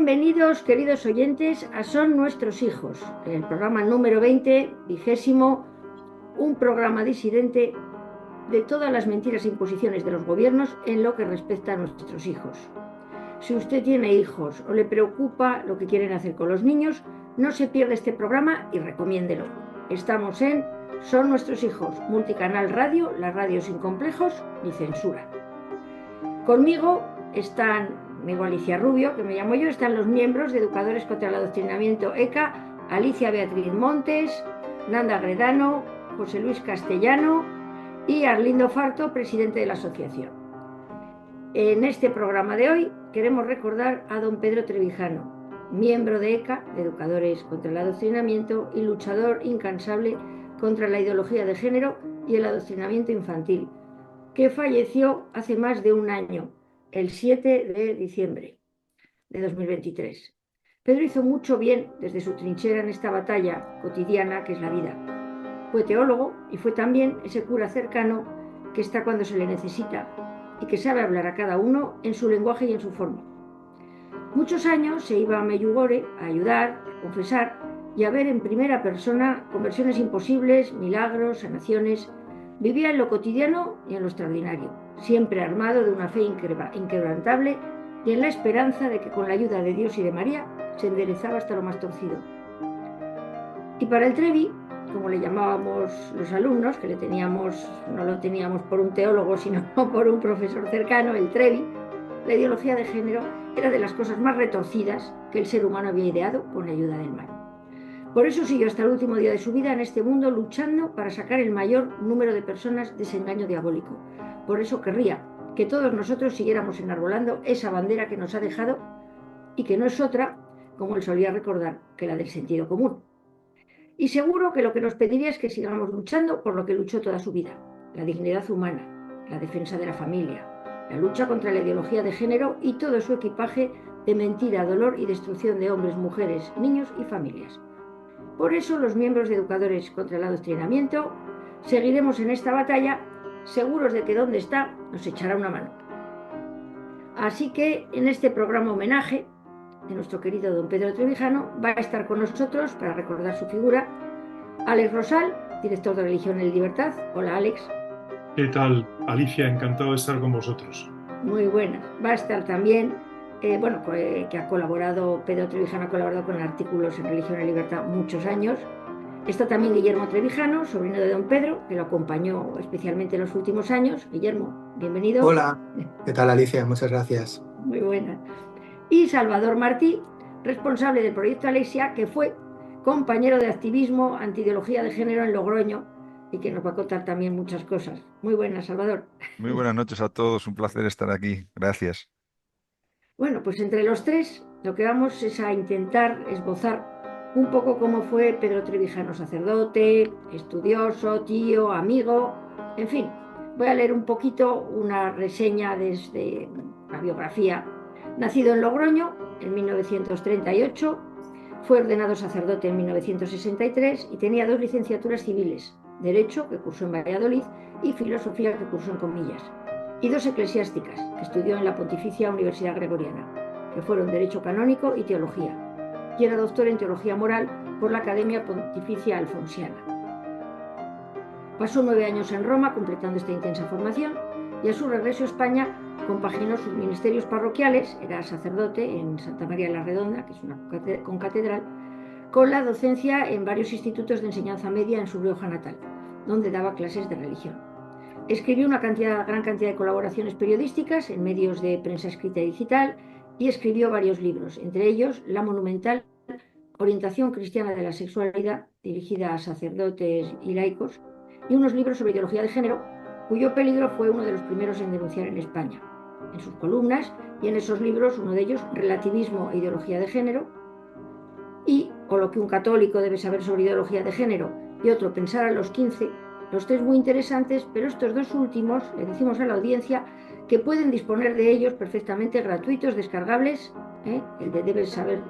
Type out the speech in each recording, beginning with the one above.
Bienvenidos, queridos oyentes, a Son Nuestros Hijos, el programa número 20, 20, un programa disidente de todas las mentiras e imposiciones de los gobiernos en lo que respecta a nuestros hijos. Si usted tiene hijos o le preocupa lo que quieren hacer con los niños, no se pierda este programa y recomiéndelo. Estamos en Son Nuestros Hijos, multicanal radio, la radio sin complejos ni censura. Conmigo están Alicia Rubio, que me llamo yo, están los miembros de Educadores contra el Adoctrinamiento ECA, Alicia Beatriz Montes, Nanda Gredano, José Luis Castellano y Arlindo Farto, presidente de la asociación. En este programa de hoy queremos recordar a don Pedro Trevijano, miembro de ECA, de Educadores contra el Adoctrinamiento, y luchador incansable contra la ideología de género y el adoctrinamiento infantil, que falleció hace más de un año, el 7 de diciembre de 2023. Pedro hizo mucho bien desde su trinchera en esta batalla cotidiana que es la vida. Fue teólogo y fue también ese cura cercano que está cuando se le necesita y que sabe hablar a cada uno en su lenguaje y en su forma. Muchos años se iba a Medjugorje a ayudar, a confesar y a ver en primera persona conversiones imposibles, milagros, sanaciones. Vivía en lo cotidiano y en lo extraordinario, siempre armado de una fe inquebrantable y en la esperanza de que con la ayuda de Dios y de María se enderezaba hasta lo más torcido. Y para el Trevi, como le llamábamos los alumnos, que no lo teníamos por un teólogo, sino por un profesor cercano, el Trevi, la ideología de género era de las cosas más retorcidas que el ser humano había ideado con la ayuda del mal. Por eso siguió hasta el último día de su vida en este mundo luchando para sacar el mayor número de personas de ese engaño diabólico. Por eso querría que todos nosotros siguiéramos enarbolando esa bandera que nos ha dejado y que no es otra, como él solía recordar, que la del sentido común. Y seguro que lo que nos pediría es que sigamos luchando por lo que luchó toda su vida: la dignidad humana, la defensa de la familia, la lucha contra la ideología de género y todo su equipaje de mentira, dolor y destrucción de hombres, mujeres, niños y familias. Por eso los miembros de Educadores contra el Adoctrinamiento seguiremos en esta batalla, seguros de que donde está nos echará una mano. Así que en este programa homenaje de nuestro querido don Pedro Trevijano va a estar con nosotros, para recordar su figura, Alex Rosal, director de Religión y Libertad. Hola, Alex. ¿Qué tal, Alicia? Encantado de estar con vosotros. Muy buenas. Va a estar también que ha colaborado, Pedro Trevijano ha colaborado con artículos en Religión y Libertad muchos años. Está también Guillermo Trevijano, sobrino de don Pedro, que lo acompañó especialmente en los últimos años. Guillermo, bienvenido. Hola, ¿qué tal, Alicia? Muchas gracias. Muy buena. Y Salvador Martí, responsable del proyecto Alexia, que fue compañero de activismo antiideología de género en Logroño y que nos va a contar también muchas cosas. Muy buenas, Salvador. Muy buenas noches a todos, un placer estar aquí. Gracias. Bueno, pues entre los tres lo que vamos es a intentar esbozar un poco cómo fue Pedro Trevijano, sacerdote, estudioso, tío, amigo, en fin. Voy a leer un poquito una reseña desde la biografía. Nacido en Logroño en 1938, fue ordenado sacerdote en 1963 y tenía 2 licenciaturas civiles: Derecho, que cursó en Valladolid, y Filosofía, que cursó en Comillas, y 2 eclesiásticas, que estudió en la Pontificia Universidad Gregoriana, que fueron Derecho Canónico y Teología, y era doctor en Teología Moral por la Academia Pontificia Alfonsiana. Pasó 9 años en Roma completando esta intensa formación y a su regreso a España compaginó sus ministerios parroquiales, era sacerdote en Santa María la Redonda, que es una concatedral, con la docencia en varios institutos de enseñanza media en su Rioja natal, donde daba clases de religión. Escribió una gran cantidad de colaboraciones periodísticas en medios de prensa escrita y digital y escribió varios libros, entre ellos la monumental Orientación cristiana de la sexualidad, dirigida a sacerdotes y laicos, y unos libros sobre ideología de género, cuyo peligro fue uno de los primeros en denunciar en España. En sus columnas y en esos libros, uno de ellos, Relativismo e ideología de género, y O lo que un católico debe saber sobre ideología de género, y otro, Pensar a los 15, los 3 muy interesantes, pero estos 2 últimos le decimos a la audiencia que pueden disponer de ellos perfectamente gratuitos, descargables, el de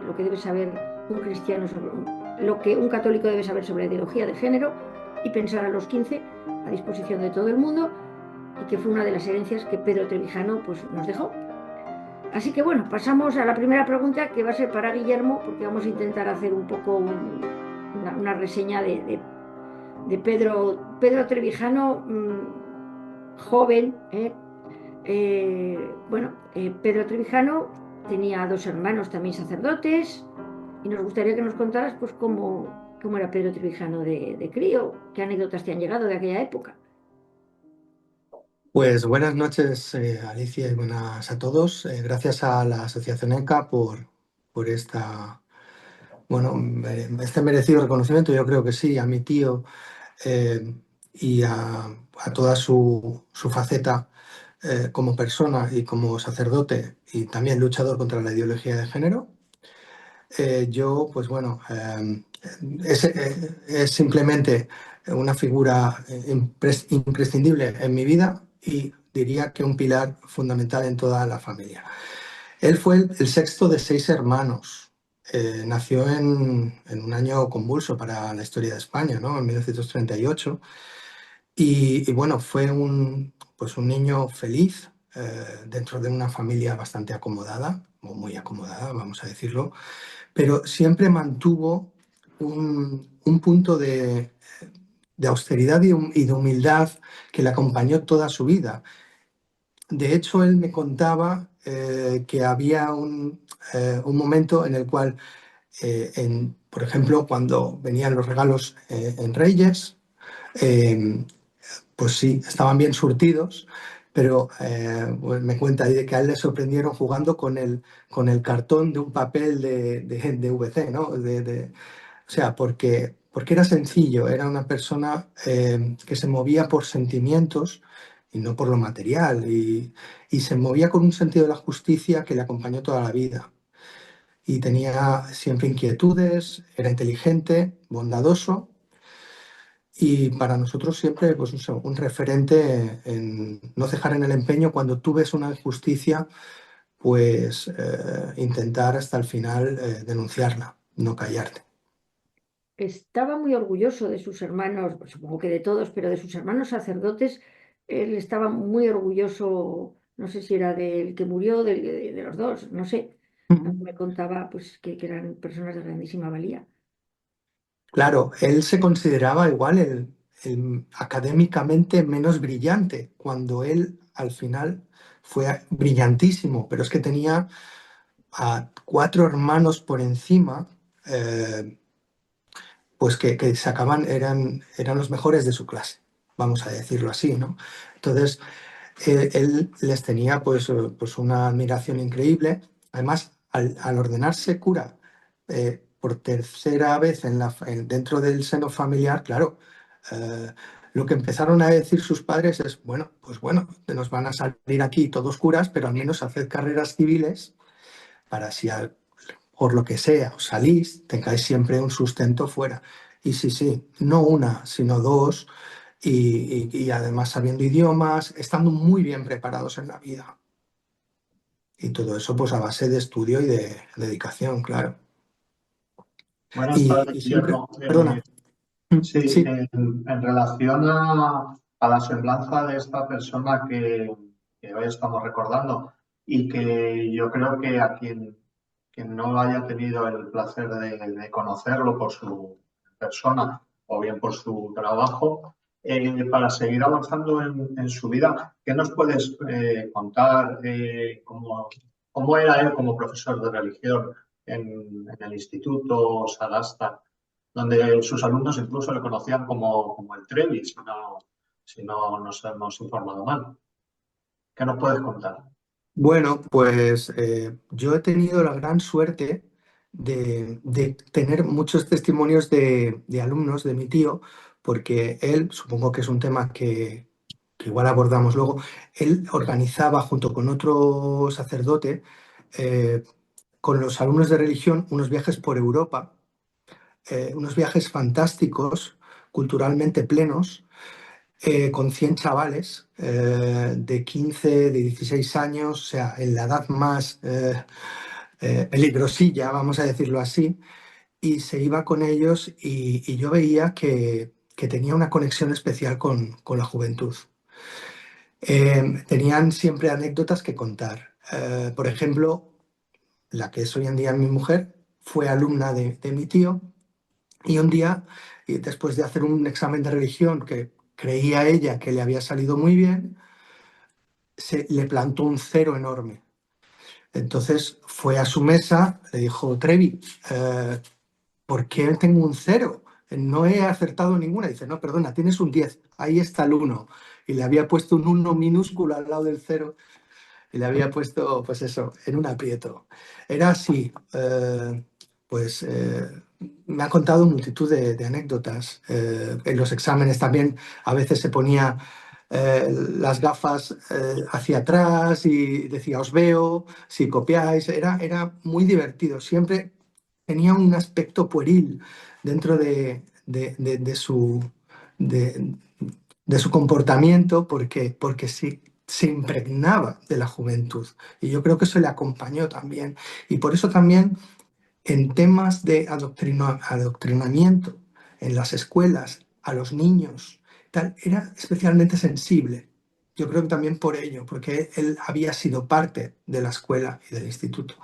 lo que debe saber un cristiano lo que un católico debe saber sobre ideología de género, y Pensar a los 15, a disposición de todo el mundo, y que fue una de las herencias que Pedro Trevijano pues, nos dejó. Así que bueno, pasamos a la primera pregunta que va a ser para Guillermo, porque vamos a intentar hacer un poco una reseña de Pedro Trevijano, joven. Pedro Trevijano tenía dos hermanos también sacerdotes y nos gustaría que nos contaras pues cómo era Pedro Trevijano de crío, qué anécdotas te han llegado de aquella época. Pues buenas noches, Alicia, y buenas a todos. Gracias a la Asociación ECA por este merecido reconocimiento. Yo creo que sí, a mi tío eh, y a toda su faceta como persona y como sacerdote y también luchador contra la ideología de género. Yo, pues bueno, es simplemente una figura imprescindible en mi vida y diría que un pilar fundamental en toda la familia. Él fue el sexto de seis hermanos. Nació en un año convulso para la historia de España, ¿no? En 1938. Y bueno, fue pues un niño feliz dentro de una familia bastante acomodada, o muy acomodada, vamos a decirlo, pero siempre mantuvo un punto de austeridad y de humildad que le acompañó toda su vida. De hecho, él me contaba que había un momento en el cual, por ejemplo, cuando venían los regalos en Reyes, eh, pues sí, estaban bien surtidos, pero pues me cuenta ahí de que a él le sorprendieron jugando con el cartón de un papel de VC, ¿no? O sea, porque era sencillo, era una persona que se movía por sentimientos y no por lo material, y se movía con un sentido de la justicia que le acompañó toda la vida. Y tenía siempre inquietudes, era inteligente, bondadoso y para nosotros siempre pues, un referente en no cejar en el empeño cuando tú ves una injusticia, pues intentar hasta el final denunciarla, no callarte. Estaba muy orgulloso de sus hermanos, pues, supongo que de todos, pero de sus hermanos sacerdotes. Él estaba muy orgulloso, no sé si era del que murió, de los dos, no sé. Me contaba pues, que eran personas de grandísima valía. Claro, él se consideraba igual el académicamente menos brillante, cuando él al final fue brillantísimo, pero es que tenía a cuatro hermanos por encima, pues que sacaban, eran los mejores de su clase, vamos a decirlo así, ¿no? Entonces, él les tenía pues una admiración increíble. Además, al ordenarse cura por tercera vez dentro del seno familiar, claro, eh, lo que empezaron a decir sus padres es, bueno, pues bueno, nos van a salir aquí todos curas, pero al menos haced carreras civiles para si por lo que sea os salís, tengáis siempre un sustento fuera. Y sí, sí, no una, sino dos, y además sabiendo idiomas, estando muy bien preparados en la vida. Y todo eso pues a base de estudio y de dedicación, claro. Buenas Y, tardes, y siempre, Guillermo. perdona, Sí, sí. en relación a la semblanza de esta persona que hoy estamos recordando y que yo creo que a quien no haya tenido el placer de conocerlo por su persona o bien por su trabajo, para seguir avanzando en su vida, ¿qué nos puedes contar? ¿Cómo era él como profesor de religión en el Instituto Sagasta, donde sus alumnos incluso le conocían como el Trevi, si no nos hemos informado mal? ¿Qué nos puedes contar? Bueno, pues yo he tenido la gran suerte de tener muchos testimonios de alumnos de mi tío, porque él, supongo que es un tema que igual abordamos luego, él organizaba junto con otro sacerdote, eh, con los alumnos de religión, unos viajes por Europa, unos viajes fantásticos, culturalmente plenos, con 100 chavales de 15, de 16 años, o sea, en la edad más peligrosilla, vamos a decirlo así, y se iba con ellos y yo veía que tenía una conexión especial con la juventud. Tenían siempre anécdotas que contar. Por ejemplo, la que es hoy en día mi mujer, fue alumna de mi tío y un día, y después de hacer un examen de religión que creía ella que le había salido muy bien, le plantó un cero enorme. Entonces fue a su mesa, le dijo, Trevi, ¿por qué tengo un cero? No he acertado ninguna. Dice, no, perdona, tienes un 10, ahí está el uno. Y le había puesto un 1 minúsculo al lado del cero y le había puesto, pues eso, en un aprieto. Era así, pues me ha contado multitud de anécdotas. En los exámenes también a veces se ponía las gafas hacia atrás y decía, os veo, si copiáis. Era muy divertido. Siempre tenía un aspecto pueril dentro de de- de su comportamiento porque sí, se impregnaba de la juventud. Y yo creo que eso le acompañó también. Y por eso también en temas de adoctrinamiento en las escuelas a los niños, tal, era especialmente sensible. Yo creo que también por ello, porque él había sido parte de la escuela y del instituto.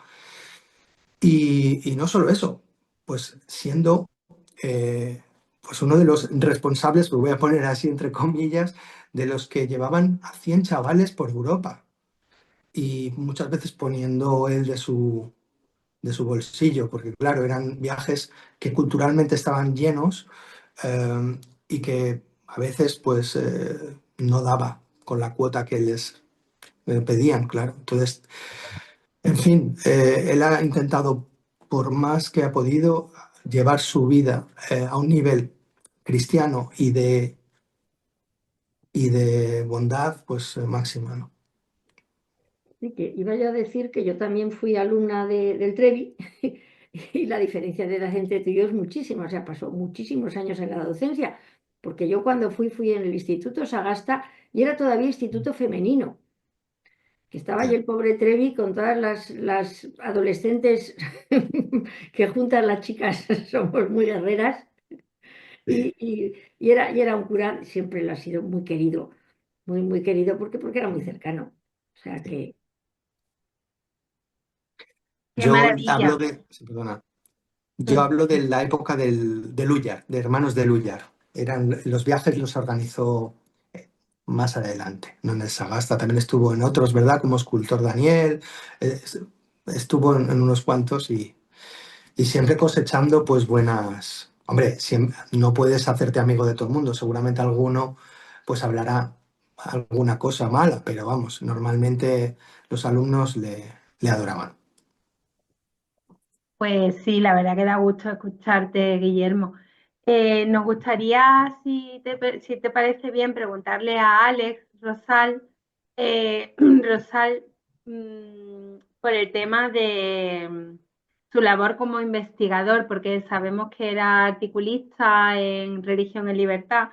Y no solo eso, pues siendo pues uno de los responsables, lo voy a poner así entre comillas, de los que llevaban a 100 chavales por Europa y muchas veces poniendo él de su bolsillo, porque claro, eran viajes que culturalmente estaban llenos y que a veces pues no daba con la cuota que les pedían, claro. Entonces, en fin, él ha intentado, por más que ha podido, llevar su vida a un nivel cristiano y de bondad, pues máxima, ¿no? Sí, que iba yo a decir que yo también fui alumna del Trevi y la diferencia de edad entre tú y yo es muchísima, o sea, pasó muchísimos años en la docencia, porque yo cuando fui en el Instituto Sagasta y era todavía instituto femenino, que estaba allí Ya, el pobre Trevi con todas las adolescentes que juntas las chicas somos muy guerreras sí. y era un cura, siempre lo ha sido muy querido, muy querido porque era muy cercano, o sea Sí. que... Qué Yo hablo maravilla. sí, perdona. Yo Mm. hablo de la época del Ullar, de Hermanos del Ullar. Los viajes los organizó más adelante, no en el Sagasta, también estuvo en otros, ¿verdad? Como escultor Daniel, eh, estuvo en unos cuantos y siempre cosechando pues buenas... Hombre, no puedes hacerte amigo de todo el mundo, seguramente alguno pues hablará alguna cosa mala, pero vamos, normalmente los alumnos le adoraban. Pues sí, la verdad que da gusto escucharte, Guillermo. Nos gustaría, si te parece bien, preguntarle a Alex Rosal, Rosal, por el tema de su labor como investigador, porque sabemos que era articulista en Religión en Libertad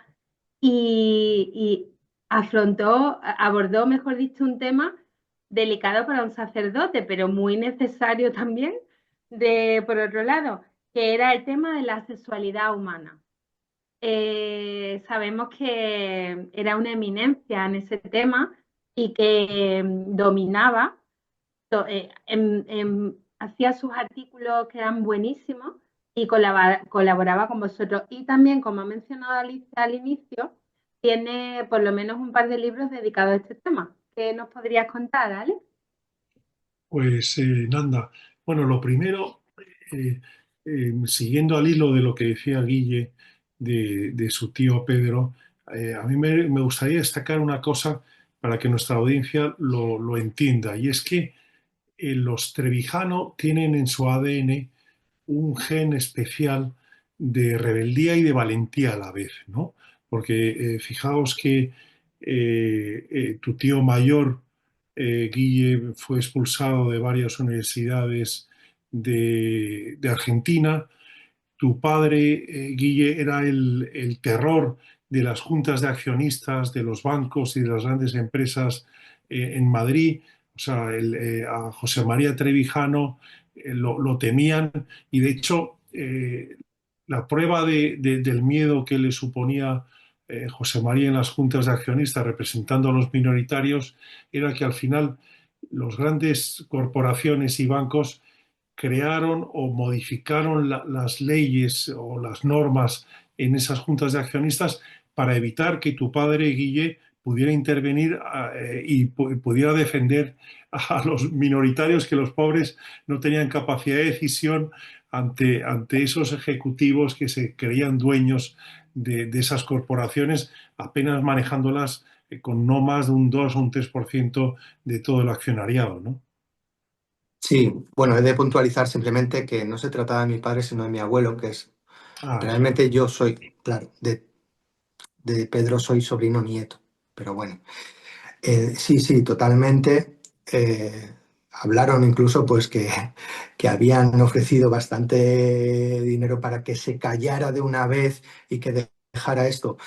y abordó, mejor dicho, un tema delicado para un sacerdote, pero muy necesario también por otro lado, que era el tema de la sexualidad humana. Sabemos que era una eminencia en ese tema y que dominaba, hacía sus artículos que eran buenísimos y colaboraba con vosotros. Y también, como ha mencionado Alicia al inicio, tiene por lo menos un par de libros dedicados a este tema. ¿Qué nos podrías contar, Ale? Pues Nanda, bueno, lo primero, eh, siguiendo al hilo de lo que decía Guille de su tío Pedro, a mí me gustaría destacar una cosa para que nuestra audiencia lo entienda, y es que los Trevijano tienen en su ADN un gen especial de rebeldía y de valentía a la vez, ¿no? Porque fijaos que tu tío mayor, Guille, fue expulsado de varias universidades de Argentina. Tu padre, Guille, era el terror de las juntas de accionistas, de los bancos y de las grandes empresas en Madrid. O sea, a José María Trevijano lo temían y de hecho la prueba del miedo que le suponía José María en las juntas de accionistas representando a los minoritarios era que al final los grandes corporaciones y bancos crearon o modificaron las leyes o las normas en esas juntas de accionistas para evitar que tu padre, Guille, pudiera intervenir y pudiera defender a los minoritarios, que los pobres no tenían capacidad de decisión ante esos ejecutivos que se creían dueños de esas corporaciones, apenas manejándolas con no más de un 2 o un 3% de todo el accionariado, ¿no? Sí, bueno, he de puntualizar simplemente que no se trataba de mi padre, sino de mi abuelo, que es realmente yo soy, claro, de Pedro soy sobrino nieto, pero bueno, sí, totalmente. Hablaron incluso pues que habían ofrecido bastante dinero para que se callara de una vez y que dejara esto.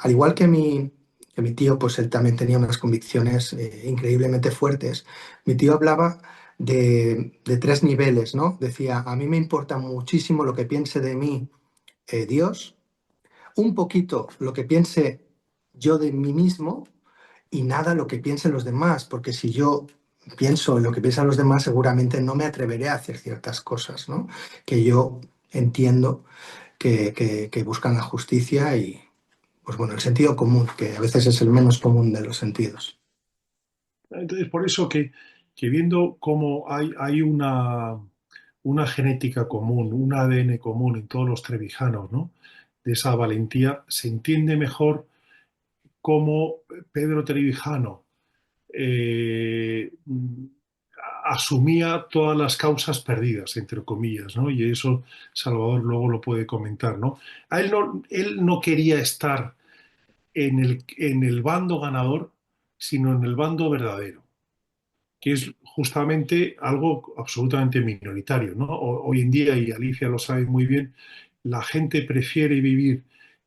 Al igual que mi tío, pues él también tenía unas convicciones increíblemente fuertes. Mi tío hablaba de tres niveles, ¿no? Decía, a mí me importa muchísimo lo que piense de mí Dios, un poquito lo que piense yo de mí mismo y nada lo que piensen los demás, porque si yo pienso en lo que piensan los demás, seguramente no me atreveré a hacer ciertas cosas, ¿no? Que yo entiendo que buscan la justicia y, pues bueno, el sentido común, que a veces es el menos común de los sentidos. Entonces, por eso que viendo cómo hay una genética común, un ADN común en todos los trevijanos, ¿no? De esa valentía, se entiende mejor cómo Pedro Trevijano eh, asumía todas las causas perdidas, entre comillas, ¿no? Y eso Salvador luego lo puede comentar, ¿no? Él no quería estar en el bando ganador, sino en el bando verdadero, que es justamente algo absolutamente minoritario, ¿no? Hoy en día, y Alicia lo sabe muy bien, la gente prefiere vivir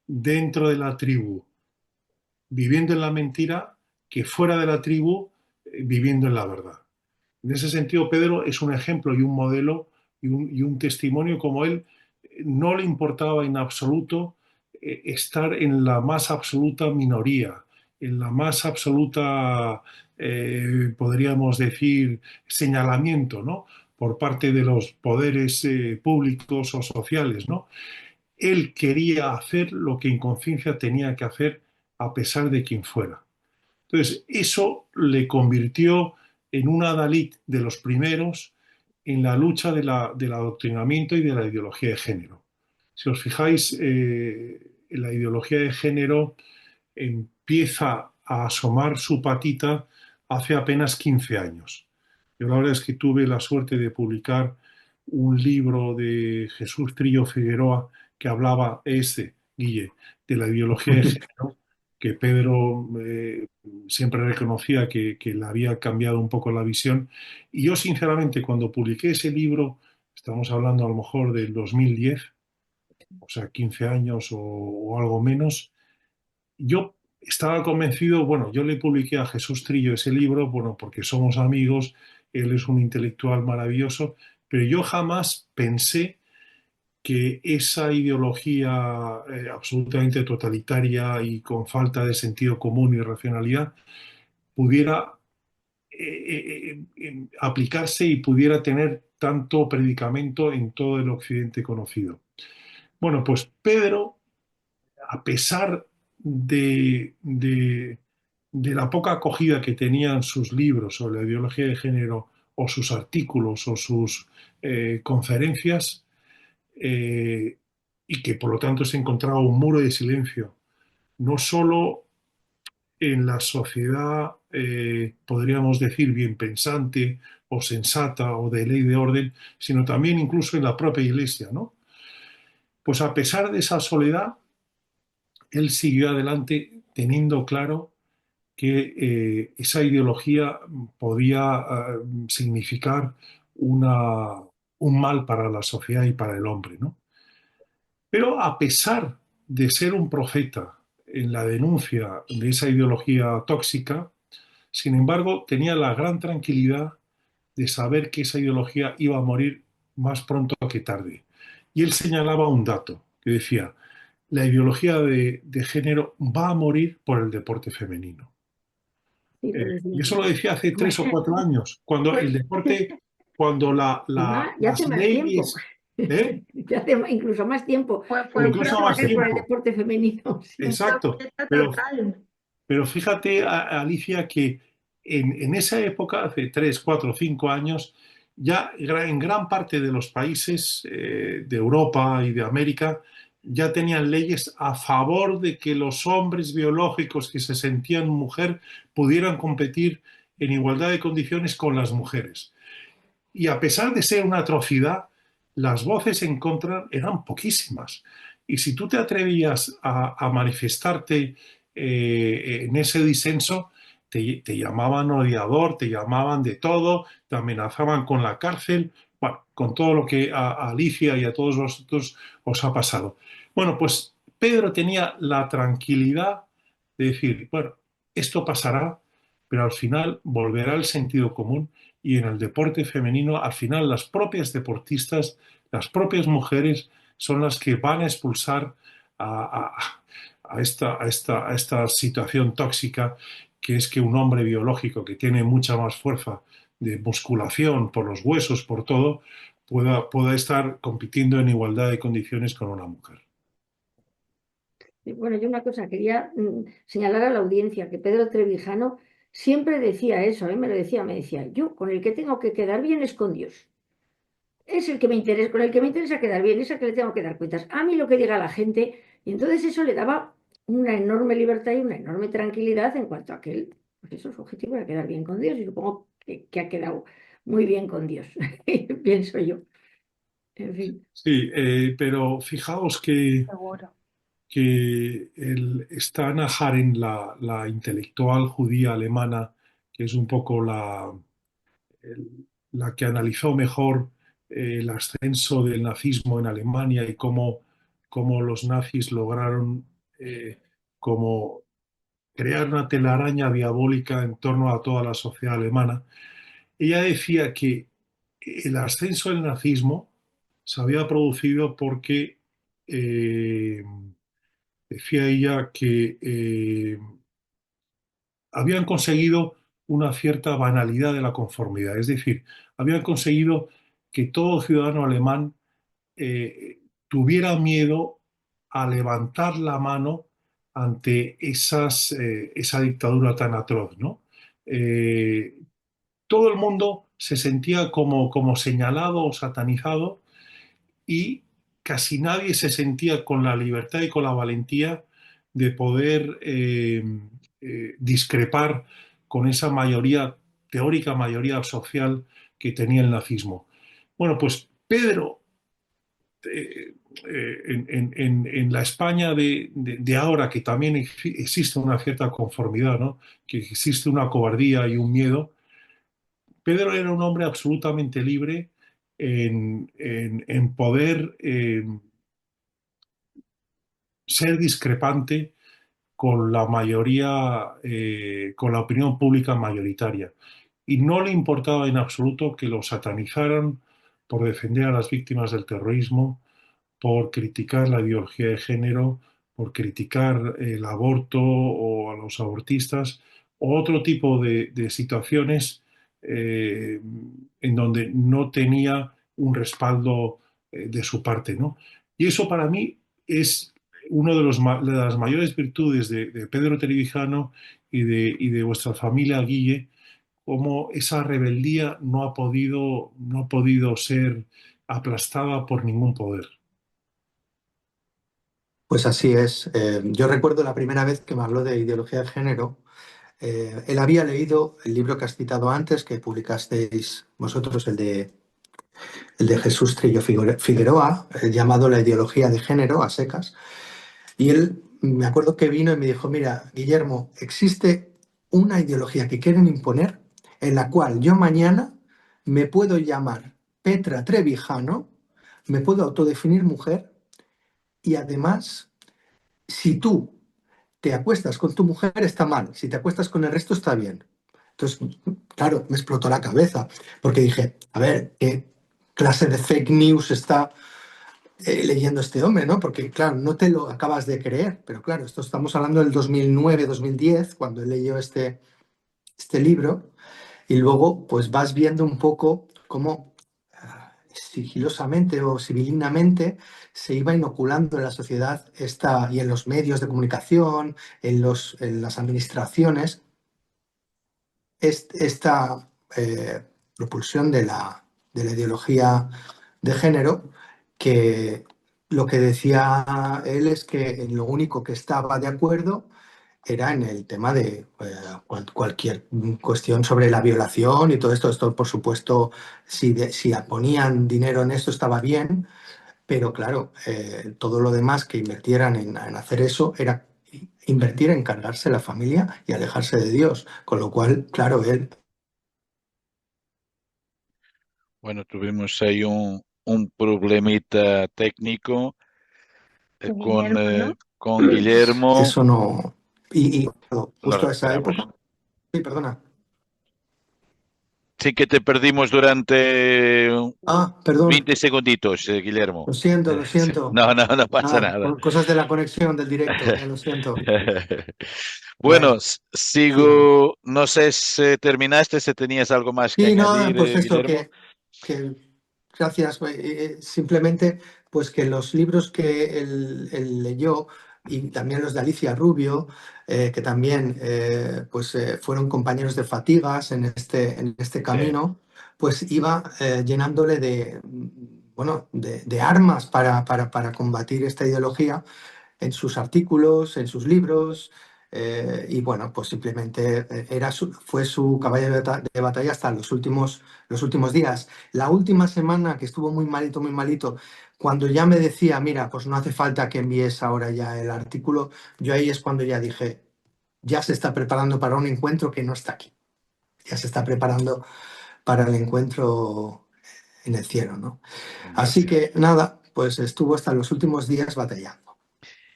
dentro de la tribu, viviendo en la mentira, que fuera de la tribu, viviendo en la verdad. En ese sentido, Pedro es un ejemplo y un modelo y un testimonio como él. No le importaba en absoluto estar en la más absoluta minoría, en la más absoluta, podríamos decir, señalamiento, ¿no? Por parte de los poderes públicos o sociales, ¿no? Él quería hacer lo que en conciencia tenía que hacer a pesar de quien fuera. Entonces, eso le convirtió en un adalid de los primeros en la lucha del adoctrinamiento y de la ideología de género. Si os fijáis, la ideología de género empieza a asomar su patita hace apenas 15 años. Yo la verdad es que tuve la suerte de publicar un libro de Jesús Trillo Figueroa que hablaba Guille, de la ideología de género, que Pedro siempre reconocía que le había cambiado un poco la visión. Y yo, sinceramente, cuando publiqué ese libro, estamos hablando a lo mejor del 2010, o sea, 15 años o algo menos, yo estaba convencido, bueno, yo le publiqué a Jesús Trillo ese libro, bueno, porque somos amigos, él es un intelectual maravilloso, pero yo jamás pensé que esa ideología absolutamente totalitaria y con falta de sentido común y racionalidad pudiera aplicarse y pudiera tener tanto predicamento en todo el occidente conocido. Bueno, pues Pedro, a pesar de la poca acogida que tenían sus libros sobre la ideología de género o sus artículos o sus conferencias, eh, y que por lo tanto se encontraba un muro de silencio, no solo en la sociedad, podríamos decir, bien pensante o sensata o de ley de orden, sino también incluso en la propia iglesia, ¿no? Pues a pesar de esa soledad, él siguió adelante teniendo claro que esa ideología podía significar un mal para la sociedad y para el hombre, ¿no? Pero a pesar de ser un profeta en la denuncia de esa ideología tóxica, sin embargo, tenía la gran tranquilidad de saber que esa ideología iba a morir más pronto que tarde. Y él señalaba un dato que decía, la ideología de género va a morir por el deporte femenino. Sí, lo Y decía. eso lo decía hace 3 o 4 años, cuando Pues, el deporte, cuando ya hace las más tiempo. leyes, ¿eh? Ya hace incluso más tiempo. Fue un Incluso más Por el tiempo, deporte femenino. Sí. un exacto. protesta Pero total. Pero fíjate, Alicia, que en esa época, hace 3, 4, 5 años, ya en gran parte de los países de Europa y de América ya tenían leyes a favor de que los hombres biológicos que se sentían mujer pudieran competir en igualdad de condiciones con las mujeres. Y a pesar de ser una atrocidad, las voces en contra eran poquísimas. Y si tú te atrevías a manifestarte en ese disenso, te llamaban odiador, te llamaban de todo, te amenazaban con la cárcel, bueno, con todo lo que a Alicia y a todos vosotros os ha pasado. Bueno, pues Pedro tenía la tranquilidad de decir, bueno, esto pasará, pero al final volverá el sentido común y en el deporte femenino, al final las propias deportistas, las propias mujeres son las que van a expulsar a esta situación tóxica que es que un hombre biológico que tiene mucha más fuerza de musculación por los huesos, por todo, pueda estar compitiendo en igualdad de condiciones con una mujer. Bueno, yo una cosa, quería señalar a la audiencia que Pedro Trevijano siempre decía eso, a mí me decía, yo con el que tengo que quedar bien es con Dios. Es el que me interesa, con el que me interesa quedar bien, es el que le tengo que dar cuentas. A mí lo que diga la gente, y entonces eso le daba una enorme libertad y una enorme tranquilidad en cuanto a que él, pues eso, su objetivo era quedar bien con Dios, y supongo que ha quedado muy bien con Dios, pienso yo. En fin. Sí, pero fijaos Seguro. que está Hannah Arendt, la intelectual judía alemana, que es un poco la que analizó mejor el ascenso del nazismo en Alemania y cómo los nazis lograron como crear una telaraña diabólica en torno a toda la sociedad alemana. Ella decía que el ascenso del nazismo se había producido porque decía ella que habían conseguido una cierta banalidad de la conformidad, es decir, habían conseguido que todo ciudadano alemán tuviera miedo a levantar la mano ante esa dictadura tan atroz, ¿no? Eh, Todo el mundo se sentía como señalado o satanizado y casi nadie se sentía con la libertad y con la valentía de poder discrepar con esa mayoría, teórica mayoría social que tenía el nazismo. Bueno, pues Pedro, en la España de ahora, que también existe una cierta conformidad, ¿no? Que existe una cobardía y un miedo, Pedro era un hombre absolutamente libre en poder ser discrepante con la mayoría, con la opinión pública mayoritaria. Y no le importaba en absoluto que lo satanizaran por defender a las víctimas del terrorismo, por criticar la ideología de género, por criticar el aborto o a los abortistas, o otro tipo de situaciones en donde no tenía un respaldo de su parte, ¿no? Y eso para mí es una de las mayores virtudes de Pedro Trevijano y de vuestra familia, Guille, cómo esa rebeldía no ha podido ser aplastada por ningún poder. Pues así es. Yo recuerdo la primera vez que me habló de ideología de género. Él había leído el libro que has citado antes, que publicasteis vosotros, el de Jesús Trillo Figueroa, llamado La ideología de género, a secas. Y él, me acuerdo que vino y me dijo, mira, Guillermo, existe una ideología que quieren imponer en la cual yo mañana me puedo llamar Petra Trevijano, me puedo autodefinir mujer y además, si tú te acuestas con tu mujer está mal, si te acuestas con el resto está bien. Entonces, claro, me explotó la cabeza porque dije, a ver, ¿qué clase de fake news está leyendo este hombre, ¿no? Porque, claro, no te lo acabas de creer, pero claro, esto estamos hablando del 2009, 2010, cuando él leyó este este libro y luego pues vas viendo un poco cómo sigilosamente o civilinamente se iba inoculando en la sociedad y en los medios de comunicación, en las administraciones, esta propulsión de la ideología de género, que lo que decía él es que en lo único que estaba de acuerdo era en el tema de cualquier cuestión sobre la violación y todo esto. Esto, por supuesto, si ponían dinero en esto estaba bien, pero claro, todo lo demás que invirtieran en hacer eso era invertir en cargarse la familia y alejarse de Dios. Con lo cual, claro, él... Bueno, tuvimos ahí un problemita técnico Guillermo, ¿no? con Guillermo. Eso no... Y Lo justo a esa recuperamos. época... Sí, perdona. Sí que te perdimos durante Perdón. 20 segunditos, Guillermo. Lo siento, lo Sí. siento. No, no, no pasa nada. Cosas de la conexión, del directo, ya lo siento. Bueno, Bueno, sí. sigo. No sé si terminaste, si tenías algo más que Sí, no, añadir, pues esto Guillermo. que gracias. Simplemente, pues que los libros que él leyó y también los de Alicia Rubio, que también pues, fueron compañeros de fatigas en este Sí, camino, pues iba llenándole bueno, de armas para combatir esta ideología en sus artículos, en sus libros, y bueno, pues simplemente fue su caballo de batalla hasta los últimos días. La última semana que estuvo muy malito, cuando ya me decía, mira, pues no hace falta que envíes ahora ya el artículo, yo ahí es cuando ya dije, ya se está preparando para un encuentro que no está aquí, ya se está preparando para el encuentro en el cielo, ¿no? en el Así cielo. que nada, pues estuvo hasta los últimos días batallando.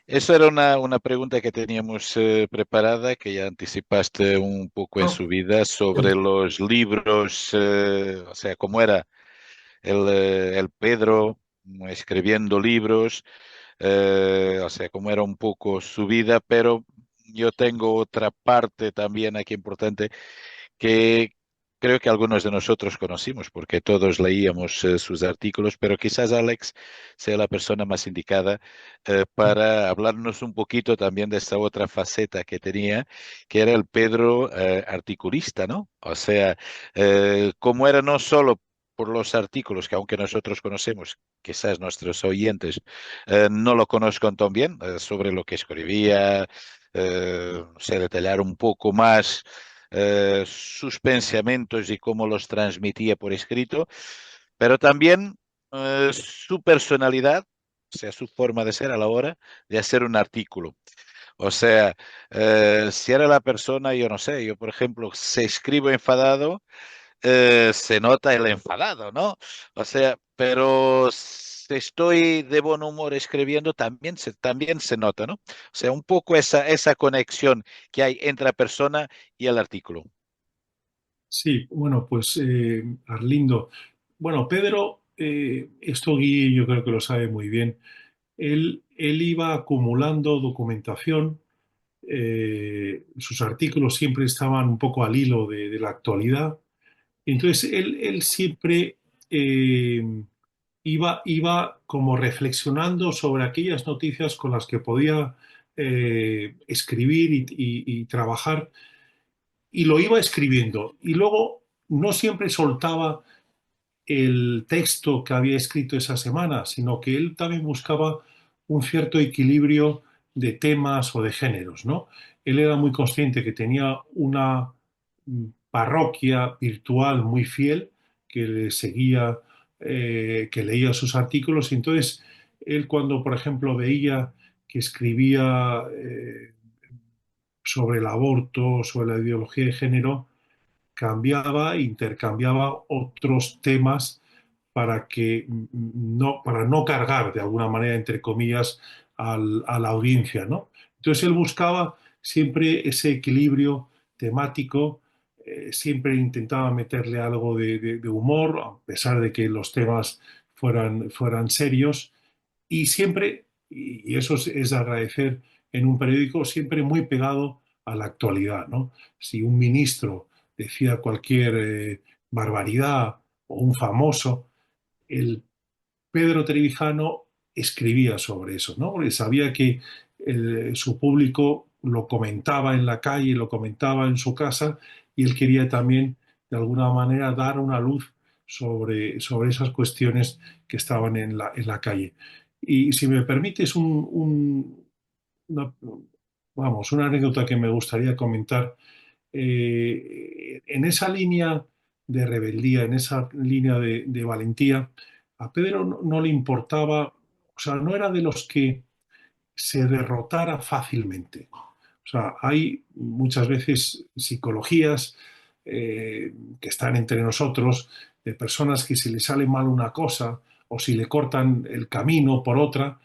Eso era una pregunta que teníamos preparada, que ya anticipaste un poco en Oh, su vida, sobre los libros, o sea, cómo era el Pedro escribiendo libros, o sea, cómo era un poco su vida, pero yo tengo otra parte también aquí importante que creo que algunos de nosotros conocimos porque todos leíamos sus artículos, pero quizás Alex sea la persona más indicada para hablarnos un poquito también de esta otra faceta que tenía, que era el Pedro articulista, ¿no? O sea, cómo era no solo por los artículos que aunque nosotros conocemos, quizás nuestros oyentes no lo conozcan tan bien sobre lo que escribía, no sé, detallar un poco más sus pensamientos y cómo los transmitía por escrito, pero también su personalidad, o sea, su forma de ser a la hora de hacer un artículo. O sea, si era la persona, yo no sé, yo por ejemplo, si escribo enfadado, se nota el enfadado, ¿no? O sea, pero si estoy de buen humor escribiendo, también se nota, ¿no? O sea, un poco esa conexión que hay entre la persona y el artículo. Sí, bueno, pues Arlindo. Bueno, Pedro, esto Guy yo creo que lo sabe muy bien. Él iba acumulando documentación, sus artículos siempre estaban un poco al hilo de la actualidad. Entonces, él siempre iba como reflexionando sobre aquellas noticias con las que podía escribir y trabajar, y lo iba escribiendo. Y luego no siempre soltaba el texto que había escrito esa semana, sino que él también buscaba un cierto equilibrio de temas o de géneros, ¿no? Él era muy consciente que tenía una parroquia virtual muy fiel que le seguía, que leía sus artículos, y entonces él cuando, por ejemplo, veía que escribía sobre el aborto, sobre la ideología de género, cambiaba, intercambiaba otros temas para no cargar de alguna manera, entre comillas, a la audiencia, ¿no? Entonces él buscaba siempre ese equilibrio temático, siempre intentaba meterle algo de humor, a pesar de que los temas fueran serios, y siempre, y eso es de agradecer en un periódico, siempre muy pegado a la actualidad, ¿no? Si un ministro decía cualquier barbaridad o un famoso, el Pedro Trevijano escribía sobre eso, ¿no? Porque sabía que su público lo comentaba en la calle, lo comentaba en su casa y él quería también, de alguna manera, dar una luz sobre esas cuestiones que estaban en la calle. Y si me permites una, vamos, una anécdota que me gustaría comentar, en esa línea de rebeldía, en esa línea de valentía, a Pedro no le importaba, o sea, no era de los que se derrotara fácilmente. O sea, hay muchas veces psicologías que están entre nosotros, de personas que si le sale mal una cosa o si le cortan el camino por otra,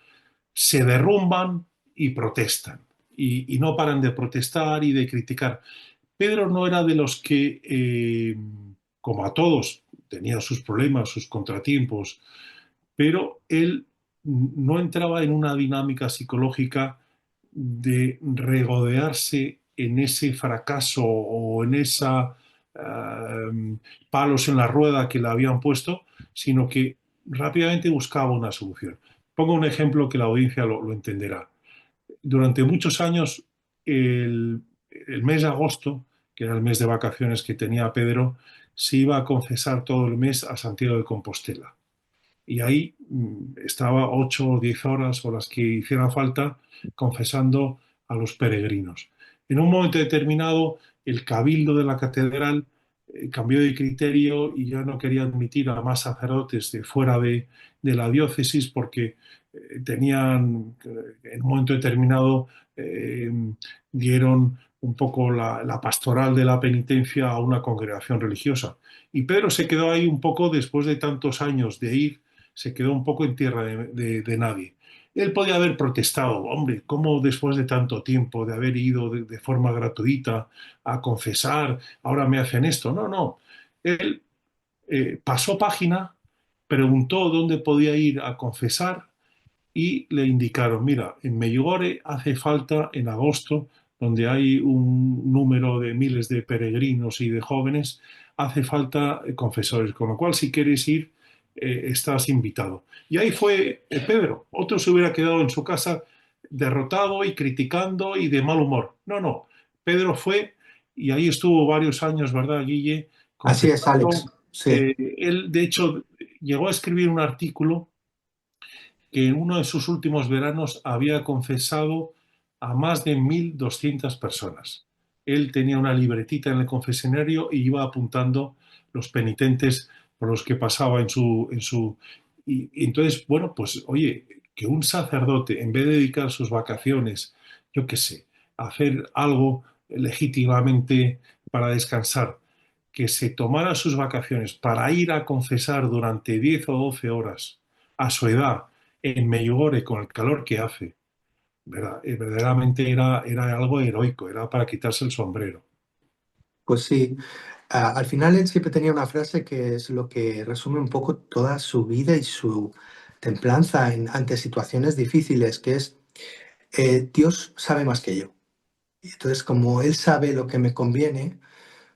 se derrumban y protestan. Y no paran de protestar y de criticar. Pedro no era de los que, como a todos, tenía sus problemas, sus contratiempos, pero él no entraba en una dinámica psicológica de regodearse en ese fracaso o en esa palos en la rueda que le habían puesto, sino que rápidamente buscaba una solución. Pongo un ejemplo que la audiencia lo entenderá. Durante muchos años, el mes de agosto, que era el mes de vacaciones que tenía Pedro, se iba a confesar todo el mes a Santiago de Compostela. Y ahí estaba 8 o 10 horas o las que hiciera falta confesando a los peregrinos. En un momento determinado, el cabildo de la catedral cambió de criterio y ya no quería admitir a más sacerdotes de fuera de la diócesis porque tenían, en un momento determinado, eh, dieron un poco la pastoral de la penitencia a una congregación religiosa. Y Pedro se quedó ahí un poco, después de tantos años de ir, se quedó un poco en tierra de nadie. Él podía haber protestado, hombre, ¿cómo después de tanto tiempo de haber ido de forma gratuita a confesar, ahora me hacen esto? No, no. Él pasó página, preguntó dónde podía ir a confesar y le indicaron, mira, en Medjugorje hace falta en agosto, donde hay un número de miles de peregrinos y de jóvenes, hace falta confesores, con lo cual si quieres ir, estás invitado. Y ahí fue Pedro, otro se hubiera quedado en su casa derrotado y criticando y de mal humor. No, no, Pedro fue y ahí estuvo varios años, ¿verdad, Guille? Así es, Alex. Confesando. Sí. Él, de hecho, llegó a escribir un artículo que en uno de sus últimos veranos había confesado a más de 1.200 personas. Él tenía una libretita en el confesionario y iba apuntando los penitentes por los que pasaba y entonces, bueno, pues oye, que un sacerdote, en vez de dedicar sus vacaciones, yo qué sé, a hacer algo legítimamente para descansar, que se tomara sus vacaciones para ir a confesar durante 10 o 12 horas a su edad, en Medjugorje, con el calor que hace, ¿verdad? Verdaderamente era algo heroico, era para quitarse el sombrero. Pues sí, al final él siempre tenía una frase que es lo que resume un poco toda su vida y su templanza ante situaciones difíciles, que es Dios sabe más que yo. Y entonces, como él sabe lo que me conviene,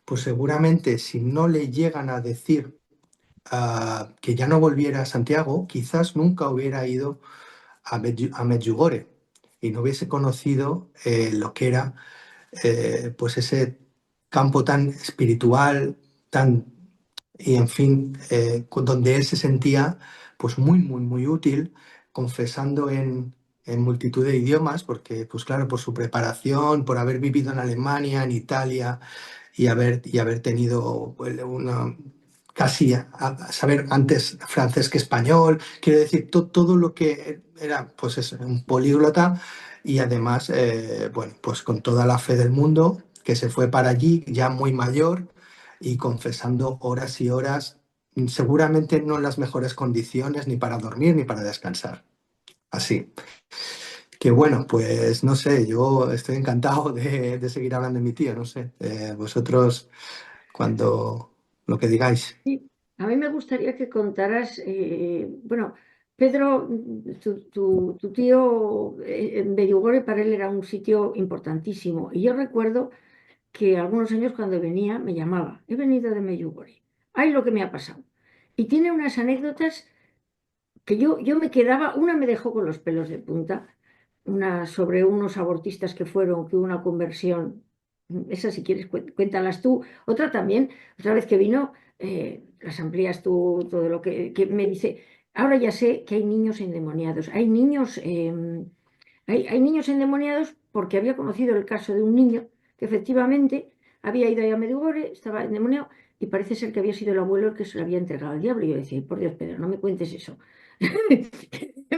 pues seguramente si no le llegan a decir que ya no volviera a Santiago, quizás nunca hubiera ido a Medjugorje y no hubiese conocido lo que era pues ese campo tan espiritual, tan, y en fin, donde él se sentía pues muy, muy, muy útil, confesando en multitud de idiomas, porque pues claro, por su preparación, por haber vivido en Alemania, en Italia y haber tenido pues, una casi a saber antes francés que español, quiero decir, todo lo que era pues eso, un políglota y además, bueno, pues con toda la fe del mundo, que se fue para allí ya muy mayor y confesando horas y horas, seguramente no en las mejores condiciones ni para dormir ni para descansar. Así que bueno, pues no sé, yo estoy encantado de seguir hablando de mi tío, no sé, vosotros cuando lo que digáis. Sí, a mí me gustaría que contaras, bueno, Pedro, tu tío en Medjugorje para él era un sitio importantísimo. Y yo recuerdo que algunos años cuando venía me llamaba, he venido de Medjugorje, ay lo que me ha pasado. Y tiene unas anécdotas que yo me quedaba, una me dejó con los pelos de punta, una sobre unos abortistas que fueron, que hubo una conversión, esa si quieres cuéntalas tú, otra también, otra vez que vino, las amplías tú, todo lo que me dice, ahora ya sé que hay niños endemoniados, hay niños endemoniados porque había conocido el caso de un niño que efectivamente había ido ahí a Medjugorje, estaba endemoniado, y parece ser que había sido el abuelo el que se lo había entregado al diablo. Y yo decía, por Dios, Pedro, no me cuentes eso.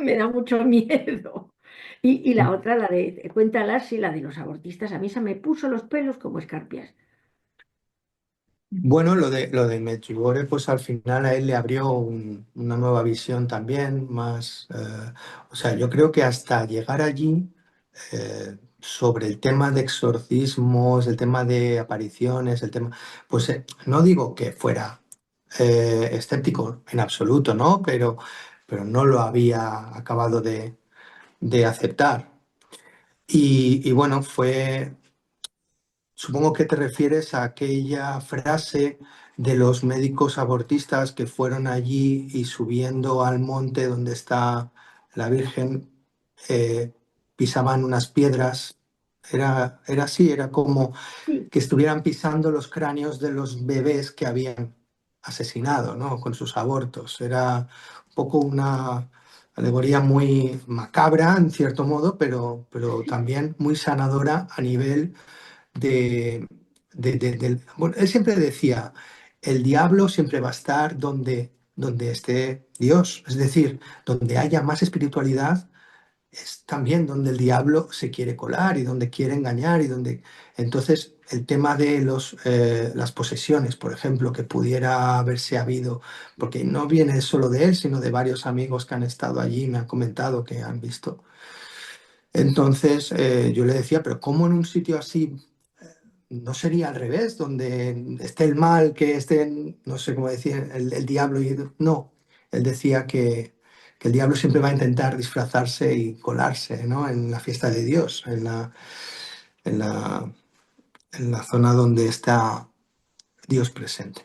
Me da mucho miedo. Y la otra, la de, cuéntalas, sí, la de los abortistas, a mí esa me puso los pelos como escarpias. Bueno, lo de Medjugorje, pues al final a él le abrió una nueva visión también, más, o sea, yo creo que hasta llegar allí, sobre el tema de exorcismos, el tema de apariciones, el tema, pues no digo que fuera escéptico en absoluto, ¿no? Pero no lo había acabado de aceptar. Y bueno, supongo que te refieres a aquella frase de los médicos abortistas que fueron allí y subiendo al monte donde está la Virgen, eh, pisaban unas piedras. Era así, era como Sí, que estuvieran pisando los cráneos de los bebés que habían asesinado, ¿no? Con sus abortos. Era un poco una alegoría muy macabra, en cierto modo, pero también muy sanadora a nivel de, bueno, él siempre decía, el diablo siempre va a estar donde esté Dios, es decir, donde haya más espiritualidad es también donde el diablo se quiere colar y donde quiere engañar y donde... Entonces, el tema de las posesiones, por ejemplo, que pudiera haberse habido, porque no viene solo de él, sino de varios amigos que han estado allí y me han comentado que han visto. Entonces, yo le decía, pero ¿cómo en un sitio así no sería al revés, donde esté el mal, que esté, no sé cómo decir, el diablo? No, él decía que el diablo siempre va a intentar disfrazarse y colarse, ¿no? En la fiesta de Dios, en la, en la zona donde está Dios presente.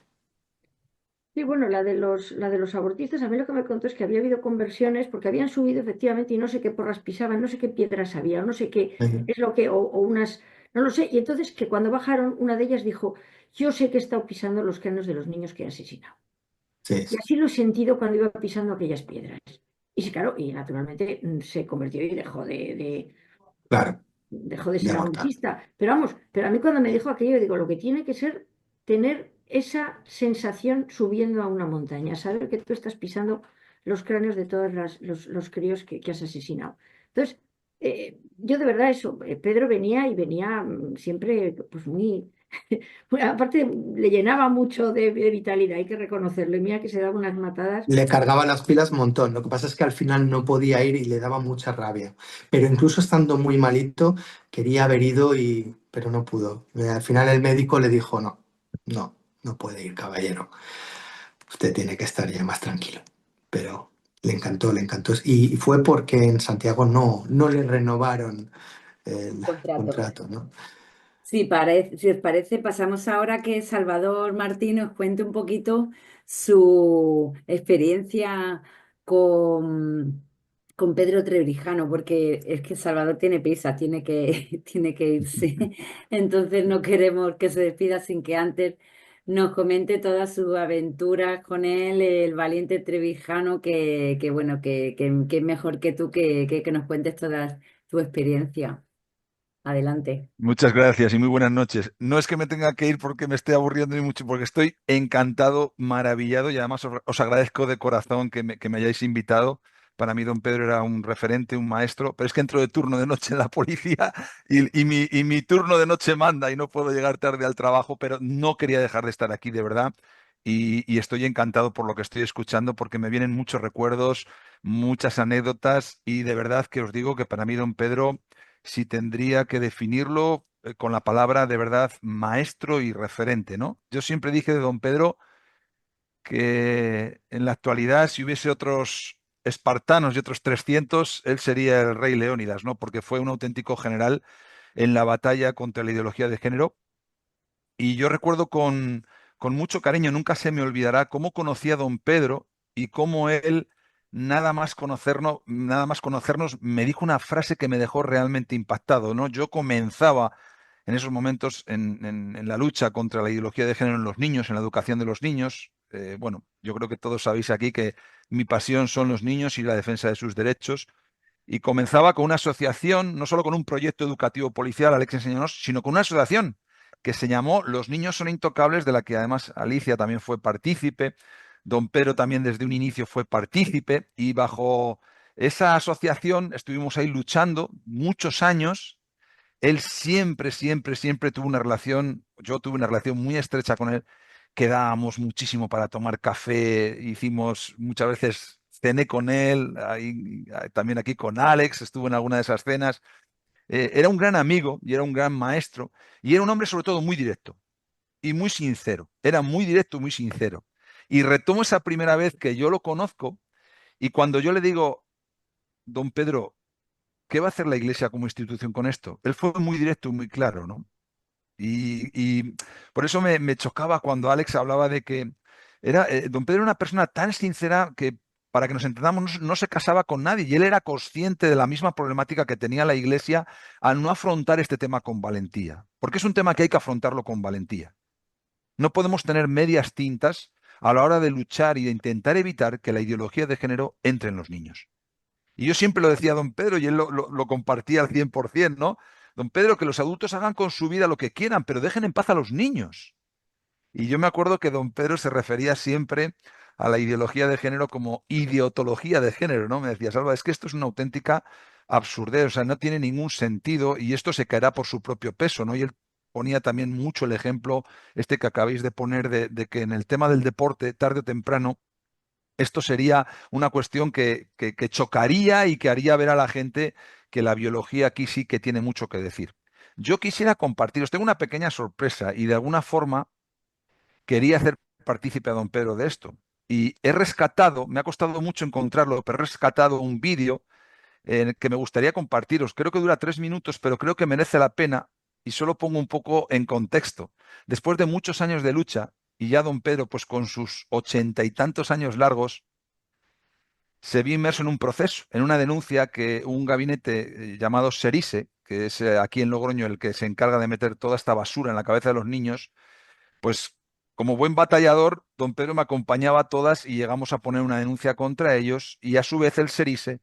sí, bueno, la de los abortistas, a mí lo que me contó es que había habido conversiones porque habían subido efectivamente y no sé qué porras pisaban, no sé qué piedras había, no sé qué Ujú. es lo que, o unas, no lo sé. Y entonces que cuando bajaron, una de ellas dijo, yo sé que he estado pisando los cráneos de los niños que he asesinado. Sí, Y sí, así lo he sentido cuando iba pisando aquellas piedras. Y sí, claro, y naturalmente se convirtió y claro, dejó de de ser abortar. abortista. Pero vamos, pero a mí cuando me dijo aquello, digo, lo que tiene que ser tener esa sensación subiendo a una montaña, saber que tú estás pisando los cráneos de todos los críos que has asesinado. Entonces, yo de verdad eso, Pedro venía y venía siempre pues muy... Bueno, aparte, le llenaba mucho de vitalidad, hay que reconocerlo. Y mira que se daba unas matadas. Le cargaba las pilas un montón. Lo que pasa es que al final no podía ir y le daba mucha rabia. Pero incluso estando muy malito, quería haber ido pero no pudo. Al final el médico le dijo, no, no, no puede ir, caballero. Usted tiene que estar ya más tranquilo. Pero le encantó, le encantó. Y fue porque en Santiago no le renovaron el Contrato. contrato, ¿no? Sí, si os parece, pasamos ahora a que Salvador Martín nos cuente un poquito su experiencia con, con Pedro Trebrijano, porque es que Salvador tiene prisa, tiene que irse. Entonces no queremos que se despida sin que antes nos comente todas sus aventuras con él, el valiente Trebijano, que bueno, que es mejor que tú que nos cuentes toda tu experiencia. Adelante. Muchas gracias y muy buenas noches. No es que me tenga que ir porque me esté aburriendo ni mucho, porque estoy encantado, maravillado y además os agradezco de corazón que me hayáis invitado. Para mí don Pedro era un referente, un maestro, pero es que entro de turno de noche en la policía y mi turno de noche manda y no puedo llegar tarde al trabajo, pero no quería dejar de estar aquí de verdad y estoy encantado por lo que estoy escuchando porque me vienen muchos recuerdos, muchas anécdotas y de verdad que os digo que para mí don Pedro, si tendría que definirlo con la palabra de verdad maestro y referente, ¿no? Yo siempre dije de don Pedro que en la actualidad, si hubiese otros espartanos y otros 300, él sería el rey Leónidas, ¿no? Porque fue un auténtico general en la batalla contra la ideología de género Y yo recuerdo con mucho cariño, nunca se me olvidará cómo conocí a don Pedro y cómo él, nada más conocernos, me dijo una frase que me dejó realmente impactado, ¿no? Yo comenzaba en esos momentos en la lucha contra la ideología de género en los niños, en la educación de los niños. Bueno, yo creo que todos sabéis aquí que mi pasión son los niños y la defensa de sus derechos. Y comenzaba con una asociación, no solo con un proyecto educativo policial, Alex enséñanos, sino con una asociación que se llamó Los Niños Son Intocables, de la que además Alicia también fue partícipe, don Pedro también desde un inicio fue partícipe, y bajo esa asociación estuvimos ahí luchando muchos años. Él siempre, siempre, siempre tuvo una relación, yo tuve una relación muy estrecha con él, quedábamos muchísimo para tomar café, hicimos muchas veces, cené con él, también aquí con Alex, estuve en alguna de esas cenas. Era un gran amigo y era un gran maestro y era un hombre sobre todo muy directo y muy sincero. Era muy directo y muy sincero. Y retomo esa primera vez que yo lo conozco y cuando yo le digo, don Pedro, ¿qué va a hacer la Iglesia como institución con esto? Él fue muy directo y muy claro, ¿no? Y por eso me chocaba cuando Alex hablaba de que don Pedro era una persona tan sincera que, para que nos entendamos, no se casaba con nadie y él era consciente de la misma problemática que tenía la Iglesia al no afrontar este tema con valentía, porque es un tema que hay que afrontarlo con valentía. No podemos tener medias tintas a la hora de luchar y de intentar evitar que la ideología de género entre en los niños. Y yo siempre lo decía a don Pedro y él lo compartía al 100%, ¿no? Don Pedro, que los adultos hagan con su vida lo que quieran, pero dejen en paz a los niños. Y yo me acuerdo que don Pedro se refería siempre a la ideología de género como idiotología de género, ¿no? Me decía, Salva, es que esto es una auténtica absurdez, o sea, no tiene ningún sentido y esto se caerá por su propio peso, ¿no? Y él ponía también mucho el ejemplo este que acabáis de poner de que en el tema del deporte, tarde o temprano, esto sería una cuestión que chocaría y que haría ver a la gente que la biología aquí sí que tiene mucho que decir. Yo quisiera compartiros, tengo una pequeña sorpresa y de alguna forma quería hacer partícipe a don Pedro de esto. Y he rescatado, me ha costado mucho encontrarlo, pero he rescatado un vídeo que me gustaría compartiros. Creo que dura 3 minutos, pero creo que merece la pena y solo pongo un poco en contexto. Después de muchos años de lucha, y ya don Pedro, pues con sus 80 y tantos años largos, se vio inmerso en un proceso, en una denuncia que un gabinete llamado Serise, que es aquí en Logroño el que se encarga de meter toda esta basura en la cabeza de los niños, pues como buen batallador, don Pedro me acompañaba a todas y llegamos a poner una denuncia contra ellos y a su vez el Serise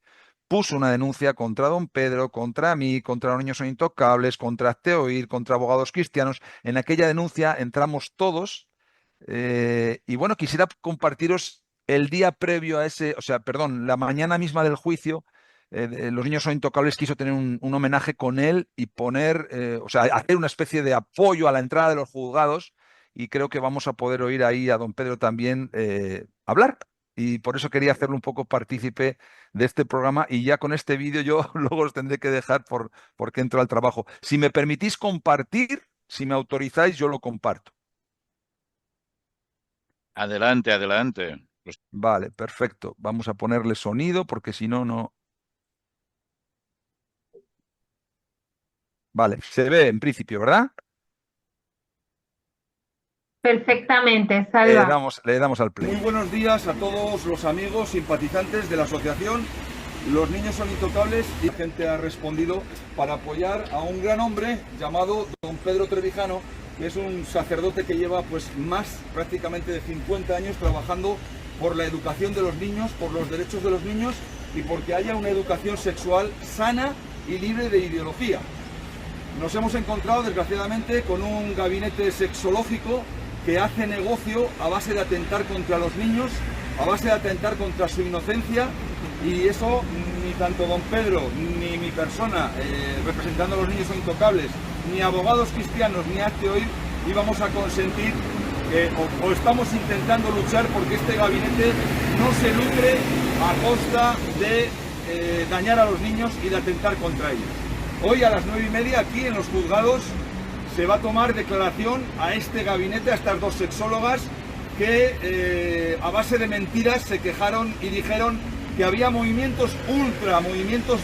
puso una denuncia contra don Pedro, contra mí, contra Los Niños Son Intocables, contra Acteoir, contra Abogados Cristianos. En aquella denuncia entramos todos y bueno, quisiera compartiros el día previo a ese, o sea, perdón, la mañana misma del juicio. Los Niños Son Intocables quiso tener un homenaje con él y poner, o sea, hacer una especie de apoyo a la entrada de los juzgados y creo que vamos a poder oír ahí a don Pedro también hablar. Y por eso quería hacerlo un poco partícipe de este programa y ya con este vídeo yo luego os tendré que dejar porque entro al trabajo. Si me permitís compartir, si me autorizáis, yo lo comparto. Adelante, adelante. Vale, perfecto. Vamos a ponerle sonido porque si no, no... Vale, se ve en principio, ¿verdad? Perfectamente, Salva. Le damos al play. Muy buenos días a todos los amigos simpatizantes de la asociación Los Niños Son Intocables. Y la gente ha respondido para apoyar a un gran hombre llamado don Pedro Trevijano, que es un sacerdote que lleva pues más prácticamente de 50 años trabajando por la educación de los niños, por los derechos de los niños y porque haya una educación sexual sana y libre de ideología. Nos hemos encontrado desgraciadamente con un gabinete sexológico que hace negocio a base de atentar contra los niños, a base de atentar contra su inocencia, y eso ni tanto don Pedro ni mi persona representando a Los Niños Son Intocables, ni Abogados Cristianos ni Acteoir íbamos a consentir o estamos intentando luchar porque este gabinete no se lucre a costa de dañar a los niños y de atentar contra ellos. Hoy a las 9:30 aquí en los juzgados se va a tomar declaración a este gabinete, a estas dos sexólogas que a base de mentiras se quejaron y dijeron que había movimientos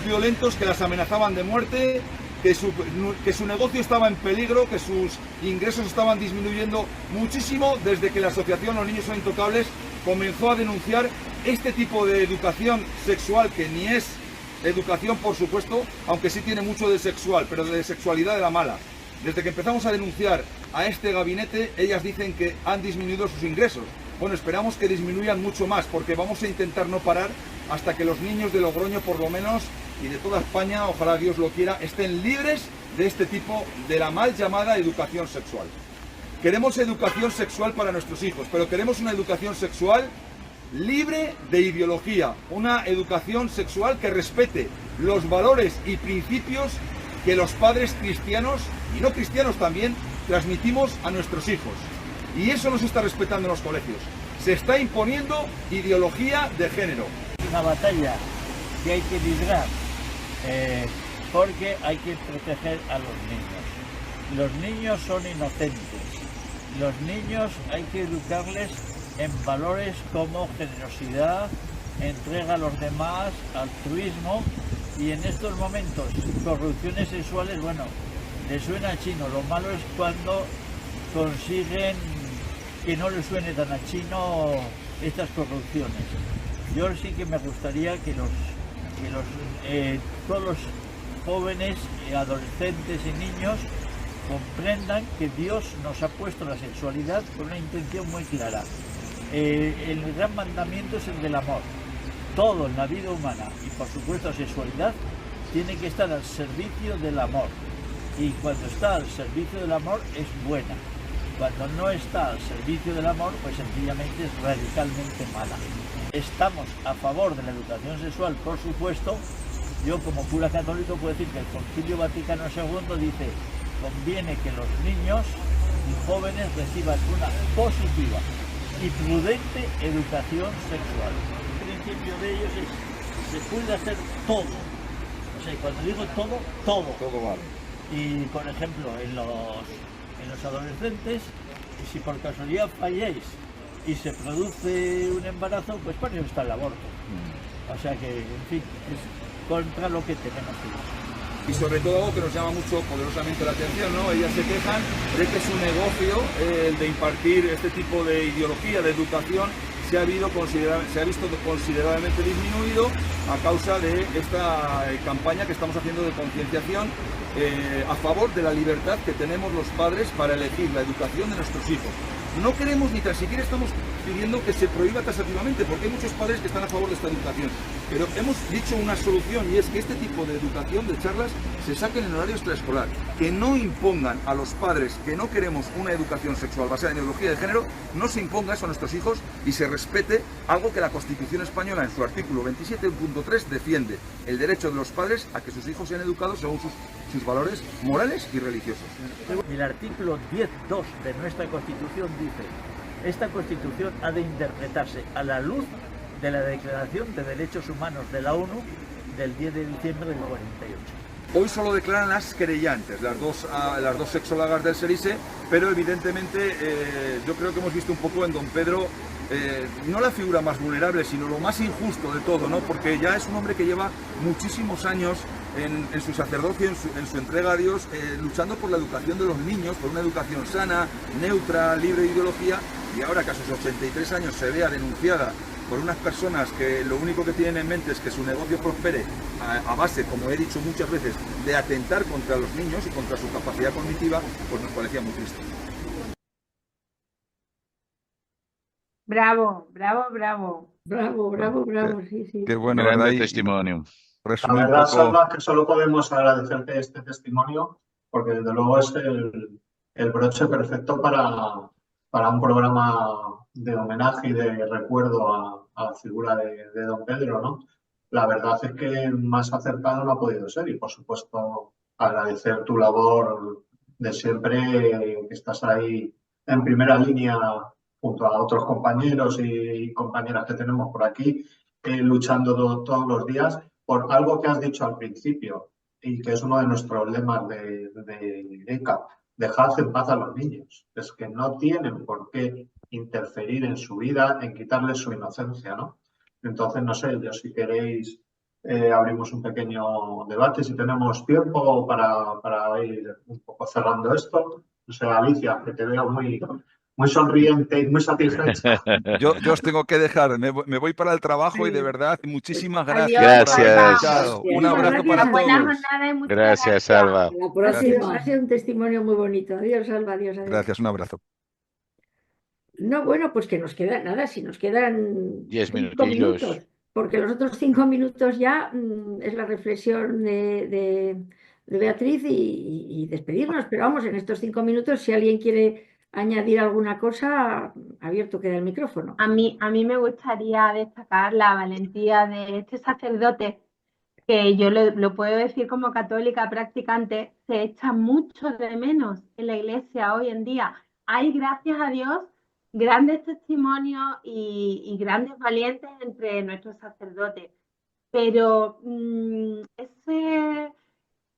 violentos que las amenazaban de muerte, que su negocio estaba en peligro, que sus ingresos estaban disminuyendo muchísimo desde que la asociación Los Niños Son Intocables comenzó a denunciar este tipo de educación sexual, que ni es educación, por supuesto, aunque sí tiene mucho de sexual, pero de sexualidad de la mala. Desde que empezamos a denunciar a este gabinete, ellas dicen que han disminuido sus ingresos. Bueno, esperamos que disminuyan mucho más, porque vamos a intentar no parar hasta que los niños de Logroño, por lo menos, y de toda España, ojalá Dios lo quiera, estén libres de este tipo de la mal llamada educación sexual. Queremos educación sexual para nuestros hijos, pero queremos una educación sexual libre de ideología, una educación sexual que respete los valores y principios que los padres cristianos, y no cristianos también, transmitimos a nuestros hijos. Y eso no se está respetando en los colegios. Se está imponiendo ideología de género. Una batalla que hay que librar, porque hay que proteger a los niños. Los niños son inocentes. Los niños hay que educarles en valores como generosidad, entrega a los demás, altruismo, y en estos momentos corrupciones sexuales, bueno, les suena chino. Lo malo es cuando consiguen que no les suene tan a chino estas corrupciones. Yo sí que me gustaría que todos los jóvenes, adolescentes y niños comprendan que Dios nos ha puesto la sexualidad con una intención muy clara. El gran mandamiento es el del amor. Todo en la vida humana, y por supuesto la sexualidad, tiene que estar al servicio del amor. Y cuando está al servicio del amor es buena. Cuando no está al servicio del amor, pues sencillamente es radicalmente mala. Estamos a favor de la educación sexual, por supuesto. Yo, como cura católico, puedo decir que el Concilio Vaticano II dice: conviene que los niños y jóvenes reciban una positiva y prudente educación sexual. El principio de ellos es: se puede hacer todo. O sea, cuando digo todo, todo. Todo vale. Y, por ejemplo, en los adolescentes, si por casualidad falláis y se produce un embarazo, pues para eso está el aborto. O sea que, en fin, es contra lo que tenemos que ir. Y sobre todo algo que nos llama mucho poderosamente la atención, ¿no? Ellas se quejan de que su negocio, el de impartir este tipo de ideología, de educación, se ha visto considerablemente disminuido a causa de esta campaña que estamos haciendo de concienciación a favor de la libertad que tenemos los padres para elegir la educación de nuestros hijos. No queremos ni tan siquiera estamos pidiendo que se prohíba taxativamente, porque hay muchos padres que están a favor de esta educación. Pero hemos dicho una solución, y es que este tipo de educación, de charlas, se saquen en horario extraescolar. Que no impongan a los padres que no queremos una educación sexual basada en ideología de género, no se imponga eso a nuestros hijos y se respete algo que la Constitución española en su artículo 27.3 defiende: el derecho de los padres a que sus hijos sean educados según sus valores morales y religiosos. El artículo 10.2 de nuestra Constitución dice: esta Constitución ha de interpretarse a la luz de la Declaración de Derechos Humanos de la ONU del 10 de diciembre del 48. Hoy solo declaran las querellantes, las dos sexólogas del SERISE, pero evidentemente yo creo que hemos visto un poco en don Pedro no la figura más vulnerable, sino lo más injusto de todo, ¿no? Porque ya es un hombre que lleva muchísimos años en su sacerdocio, en su entrega a Dios, luchando por la educación de los niños, por una educación sana, neutra, libre de ideología, y ahora que a sus 83 años se vea denunciada por unas personas que lo único que tienen en mente es que su negocio prospere a base, como he dicho muchas veces, de atentar contra los niños y contra su capacidad cognitiva, pues nos parecía muy triste. Bravo, bravo, bravo. Bravo, bravo, bravo, sí, sí. Qué bueno, Grande ¿verdad? Y testimonio. La resume un verdad, poco. Salva, que solo podemos agradecerte este testimonio, porque desde luego es el broche perfecto para un programa de homenaje y de recuerdo a la figura de don Pedro, ¿no? La verdad es que más acertado no ha podido ser, y por supuesto agradecer tu labor de siempre, que estás ahí en primera línea junto a otros compañeros y compañeras que tenemos por aquí, luchando todos los días por algo que has dicho al principio y que es uno de nuestros lemas de ECA: dejad en paz a los niños. Es que no tienen por qué interferir en su vida, en quitarles su inocencia, ¿no? Entonces, no sé, yo si queréis abrimos un pequeño debate, si tenemos tiempo para ir un poco cerrando esto. O sea, Alicia, que te veo muy sonriente y muy satisfecha. Yo os tengo que dejar, me voy para el trabajo y de verdad, muchísimas gracias Adiós, por haberme Salva. escuchado. Un Muchísimas abrazo gracias. para Buena todos. jornada y muchas Gracias, gracias. Salva. Hasta la Ha próxima. sido un testimonio muy bonito. Adiós, Alba, adiós, adiós. Gracias, un abrazo. No, bueno, pues que nos queda nada, si nos quedan 10 5 minutillos. minutos, porque los otros 5 minutos ya es la reflexión de Beatriz y despedirnos. Pero vamos, en estos 5 minutos, si alguien quiere añadir alguna cosa, abierto queda el micrófono. A mí me gustaría destacar la valentía de este sacerdote, que yo lo puedo decir como católica practicante, se echa mucho de menos en la iglesia hoy en día. Hay, gracias a Dios, grandes testimonios y grandes valientes entre nuestros sacerdotes, pero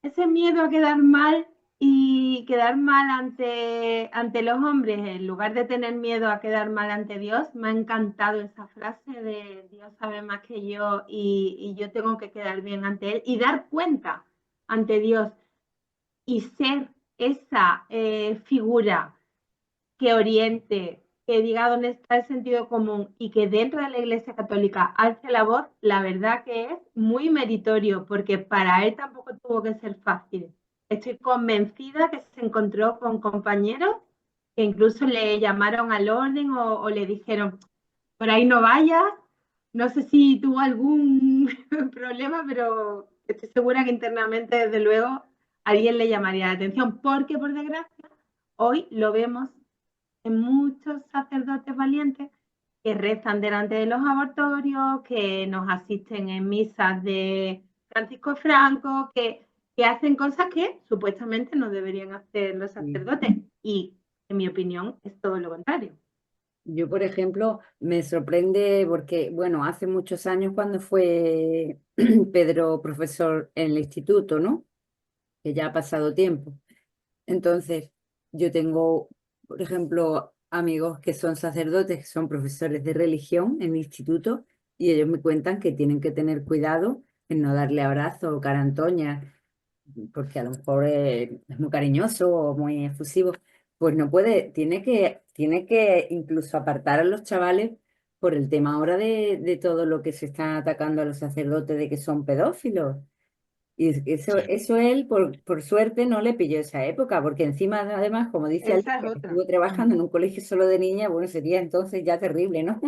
ese miedo a quedar mal y quedar mal ante los hombres, en lugar de tener miedo a quedar mal ante Dios, me ha encantado esa frase de Dios sabe más que yo y yo tengo que quedar bien ante Él y dar cuenta ante Dios y ser esa figura que oriente, que diga dónde está el sentido común y que dentro de la Iglesia Católica alce la voz, la verdad que es muy meritorio, porque para él tampoco tuvo que ser fácil. Estoy convencida que se encontró con compañeros que incluso le llamaron al orden o le dijeron, por ahí no vayas. No sé si tuvo algún problema, pero estoy segura que internamente, desde luego, alguien le llamaría la atención, porque por desgracia, hoy lo vemos en muchos sacerdotes valientes que rezan delante de los abortorios, que nos asisten en misas de Francisco Franco, que hacen cosas que supuestamente no deberían hacer los sacerdotes. Y, en mi opinión, es todo lo contrario. Yo, por ejemplo, me sorprende porque, bueno, hace muchos años cuando fue Pedro profesor en el instituto, ¿no? Que ya ha pasado tiempo. Entonces, yo tengo, por ejemplo, amigos que son sacerdotes, que son profesores de religión en el instituto, y ellos me cuentan que tienen que tener cuidado en no darle abrazo o cara antoña, porque a lo mejor es muy cariñoso o muy efusivo. Pues no puede, tiene que incluso apartar a los chavales por el tema ahora de todo lo que se está atacando a los sacerdotes de que son pedófilos. Y eso él, por suerte, no le pilló esa época, porque encima, además, como dice Esa Alicia, es que otra. estuvo trabajando en un colegio solo de niñas, bueno, sería entonces ya terrible, ¿no?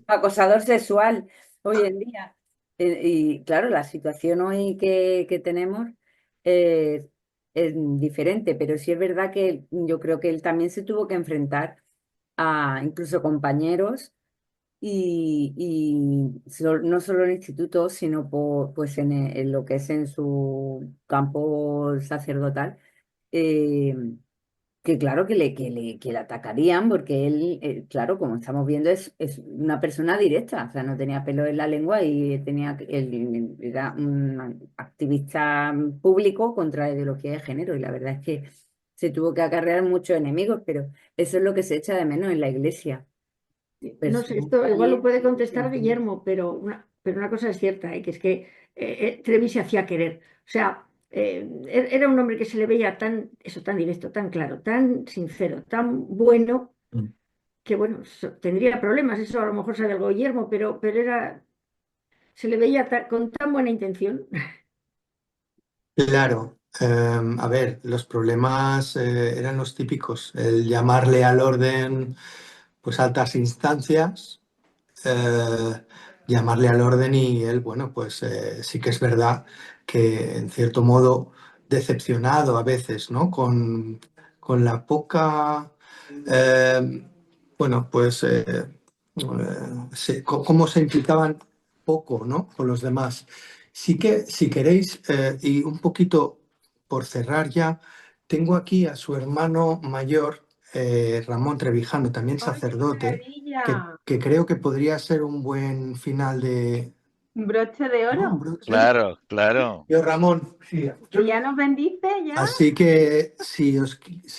Acosador sexual hoy en día. Y claro, la situación hoy que tenemos es diferente, pero sí es verdad que yo creo que él también se tuvo que enfrentar a incluso compañeros no solo en el instituto, sino pues en lo que es en su campo sacerdotal, eh, que claro que le atacarían, porque él, claro, como estamos viendo, es una persona directa, o sea, no tenía pelo en la lengua y él era un activista público contra la ideología de género, y la verdad es que se tuvo que acarrear muchos enemigos, pero eso es lo que se echa de menos en la iglesia. No sé, Personas esto igual lo puede valientes, contestar Guillermo, pero una cosa es cierta, que es que Trevi se hacía querer. O sea, era un hombre que se le veía tan directo, tan claro, tan sincero, tan bueno, que bueno, tendría problemas, eso a lo mejor sabe algo Guillermo, pero se le veía con tan buena intención. Claro, a ver, los problemas eran los típicos, el llamarle al orden, pues altas instancias, llamarle al orden y él, bueno, pues sí que es verdad que en cierto modo decepcionado a veces, ¿no? Con la poca, bueno, pues cómo se implicaban poco, ¿no? Con los demás. Sí que, si queréis, y un poquito por cerrar ya, tengo aquí a su hermano mayor, Ramón Trevijano, también ¡Ay, qué sacerdote, maravilla! que creo que podría ser un buen final de... Un broche de ¿no? Un oro. broche. Claro, claro. Yo, Ramón, sí. ¿Que ya nos bendice ya? Así que si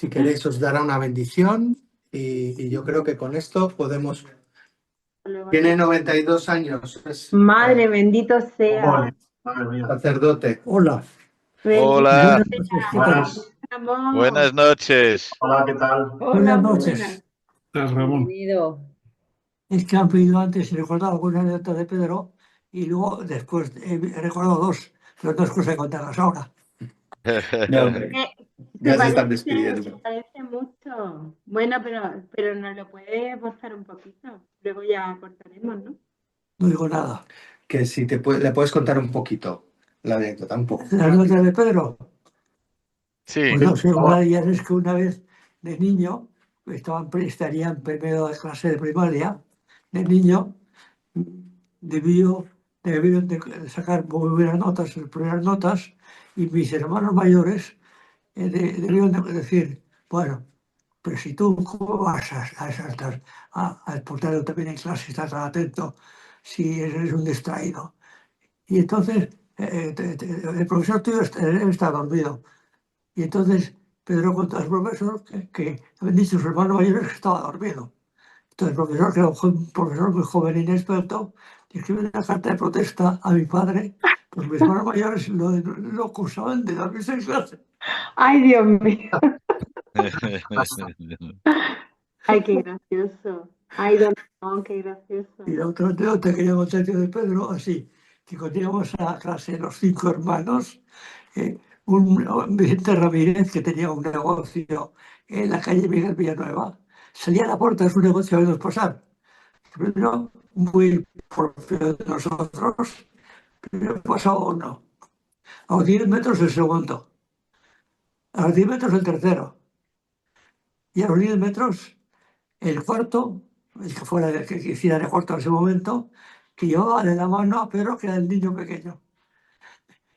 queréis os dará una bendición y yo creo que con esto podemos Tiene 92 años. Es Madre, bendito sea. Ole, madre mía. sacerdote. Hola, Bendito Hola, buenas noches, ¿qué tal? Buenas. Ramón. buenas noches. Hola, ¿qué tal? Hola, Buenas muy noches. buenas. Estás, Ramón. Bienvenido. Es que han pedido antes y he recordado alguna anécdota de Pedro y luego después he recordado dos, pero no es cosa de contarlas ahora. No, hombre, ya se están despidiendo. Se parece mucho. Bueno, pero nos lo puede esbozar un poquito. Luego ya cortaremos, ¿no? No digo nada. Que si le puedes contar un poquito la anécdota, un poco. ¿La anécdota de Pedro? Sí, Pues no sé, una de ellas es que una vez de niño, estaría en primero de clase de primaria, de niño, debieron de sacar muy buenas notas, sus primeras notas, y mis hermanos mayores debieron de decir, bueno, pero si tú cómo vas a saltar al portero también en clase, estás tan atento, si eres un distraído. Y entonces el profesor tuyo está dormido. Y entonces Pedro contó al profesor que habían dicho sus hermanos mayores que estaba dormido. Entonces el profesor, que era un profesor muy joven e inexperto, escribió una carta de protesta a mi padre, porque mis hermanos mayores lo acusaban de dormirse en clase. Ay, Dios mío. Ay, qué gracioso. Ay, don Ramón, qué gracioso. Y la otra anécdota que quería contar yo de Pedro, así, que cuando íbamos a la clase los 5 hermanos, un Vicente Ramírez, que tenía un negocio en la calle Miguel Villanueva, salía a la puerta de su negocio a vernos pasar. Primero, muy propio de nosotros, primero pasaba uno, a los 10 metros el segundo, a los 10 metros el tercero, y a los 10 metros el cuarto, el que fuera el que hiciera el cuarto en ese momento, que llevaba de la mano a Pedro, que era el niño pequeño.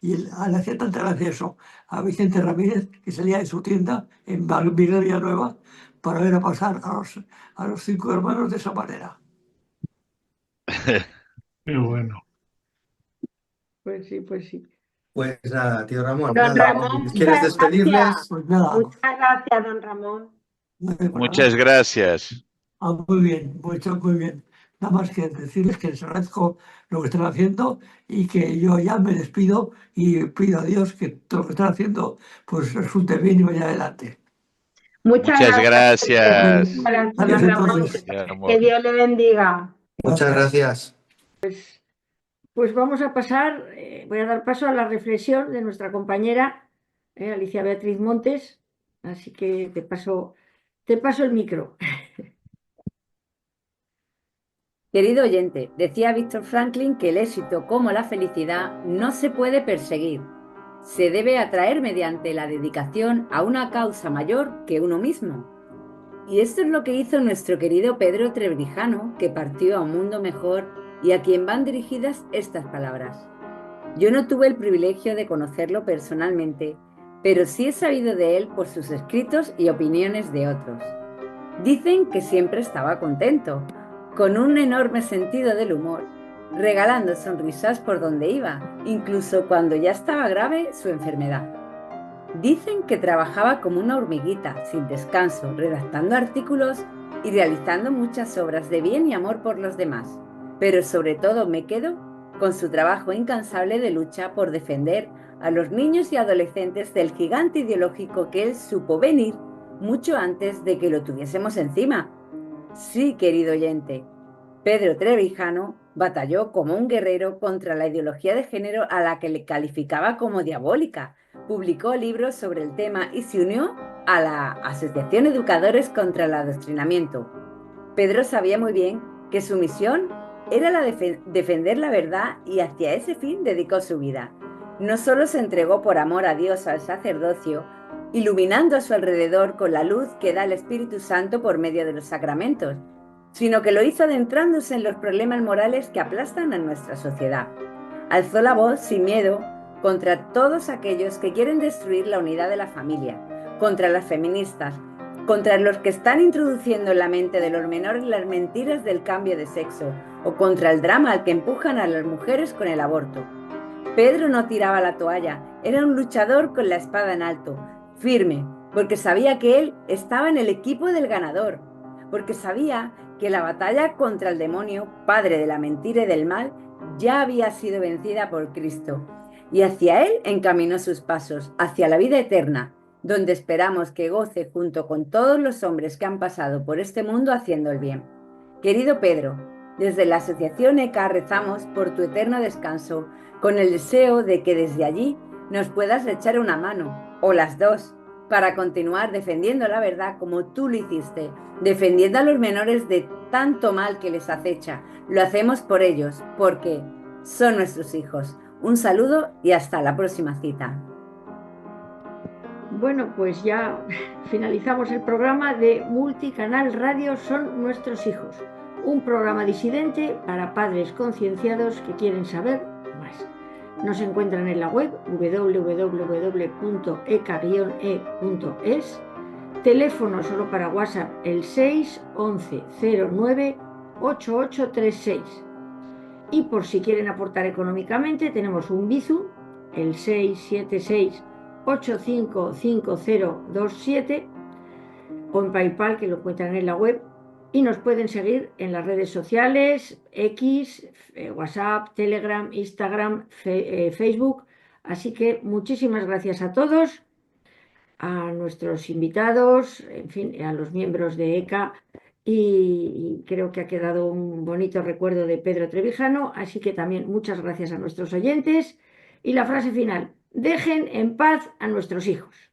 Y le hacía tanta gracia eso a Vicente Ramírez, que salía de su tienda en Miguel Villanueva para ver a pasar a los 5 hermanos de esa manera. Qué bueno. Pues sí, pues sí. Pues nada, tío Ramón, Don nada. Ramón, ¿Quieres muchas despedirles? gracias. Pues nada, Muchas gracias, don Ramón. no hay por muchas nada. gracias. Muy bien, muy bien. Nada más que decirles que les agradezco lo que están haciendo y que yo ya me despido y pido a Dios que todo lo que están haciendo pues resulte bien y vaya adelante. Muchas Muchas gracias. gracias. Gracias, Adiós don Ramón. entonces. Guillermo. Que Dios le bendiga. Muchas gracias. Pues vamos a pasar, voy a dar paso a la reflexión de nuestra compañera Alicia Beatriz Montes, así que te paso el micro. Querido oyente, decía Víctor Franklin que el éxito, como la felicidad, no se puede perseguir. Se debe atraer mediante la dedicación a una causa mayor que uno mismo. Y esto es lo que hizo nuestro querido Pedro Trebrijano, que partió a un mundo mejor y a quien van dirigidas estas palabras. Yo no tuve el privilegio de conocerlo personalmente, pero sí he sabido de él por sus escritos y opiniones de otros. Dicen que siempre estaba contento, con un enorme sentido del humor, regalando sonrisas por donde iba, incluso cuando ya estaba grave su enfermedad. Dicen que trabajaba como una hormiguita, sin descanso, redactando artículos y realizando muchas obras de bien y amor por los demás, pero sobre todo me quedo con su trabajo incansable de lucha por defender a los niños y adolescentes del gigante ideológico que él supo venir mucho antes de que lo tuviésemos encima. Sí, querido oyente, Pedro Trebijano batalló como un guerrero contra la ideología de género a la que le calificaba como diabólica, publicó libros sobre el tema y se unió a la Asociación Educadores contra el Adoctrinamiento. Pedro sabía muy bien que su misión era la de defender la verdad y hacia ese fin dedicó su vida. No solo se entregó por amor a Dios al sacerdocio, iluminando a su alrededor con la luz que da el Espíritu Santo por medio de los sacramentos, sino que lo hizo adentrándose en los problemas morales que aplastan a nuestra sociedad. Alzó la voz sin miedo contra todos aquellos que quieren destruir la unidad de la familia, contra las feministas, contra los que están introduciendo en la mente de los menores las mentiras del cambio de sexo, o contra el drama al que empujan a las mujeres con el aborto. Pedro no tiraba la toalla, era un luchador con la espada en alto, firme, porque sabía que él estaba en el equipo del ganador, porque sabía que la batalla contra el demonio, padre de la mentira y del mal, ya había sido vencida por Cristo, y hacia Él encaminó sus pasos, hacia la vida eterna, donde esperamos que goce junto con todos los hombres que han pasado por este mundo haciendo el bien. Querido Pedro, desde la Asociación ECA rezamos por tu eterno descanso, con el deseo de que desde allí nos puedas echar una mano, o las dos, para continuar defendiendo la verdad como tú lo hiciste, defendiendo a los menores de tanto mal que les acecha. Lo hacemos por ellos, porque son nuestros hijos. Un saludo y hasta la próxima cita. Bueno, pues ya finalizamos el programa de Multicanal Radio Son Nuestros Hijos, un programa disidente para padres concienciados que quieren saber más. Nos encuentran en la web www.eca-e.es, teléfono solo para WhatsApp el 611 09 8836. Y por si quieren aportar económicamente, tenemos un Bizum, el 676 855027, o en PayPal, que lo encuentran en la web, y nos pueden seguir en las redes sociales, X, WhatsApp, Telegram, Instagram, Facebook. Así que muchísimas gracias a todos, a nuestros invitados, en fin, a los miembros de ECA, y creo que ha quedado un bonito recuerdo de Pedro Trevijano, así que también muchas gracias a nuestros oyentes. Y la frase final: dejen en paz a nuestros hijos.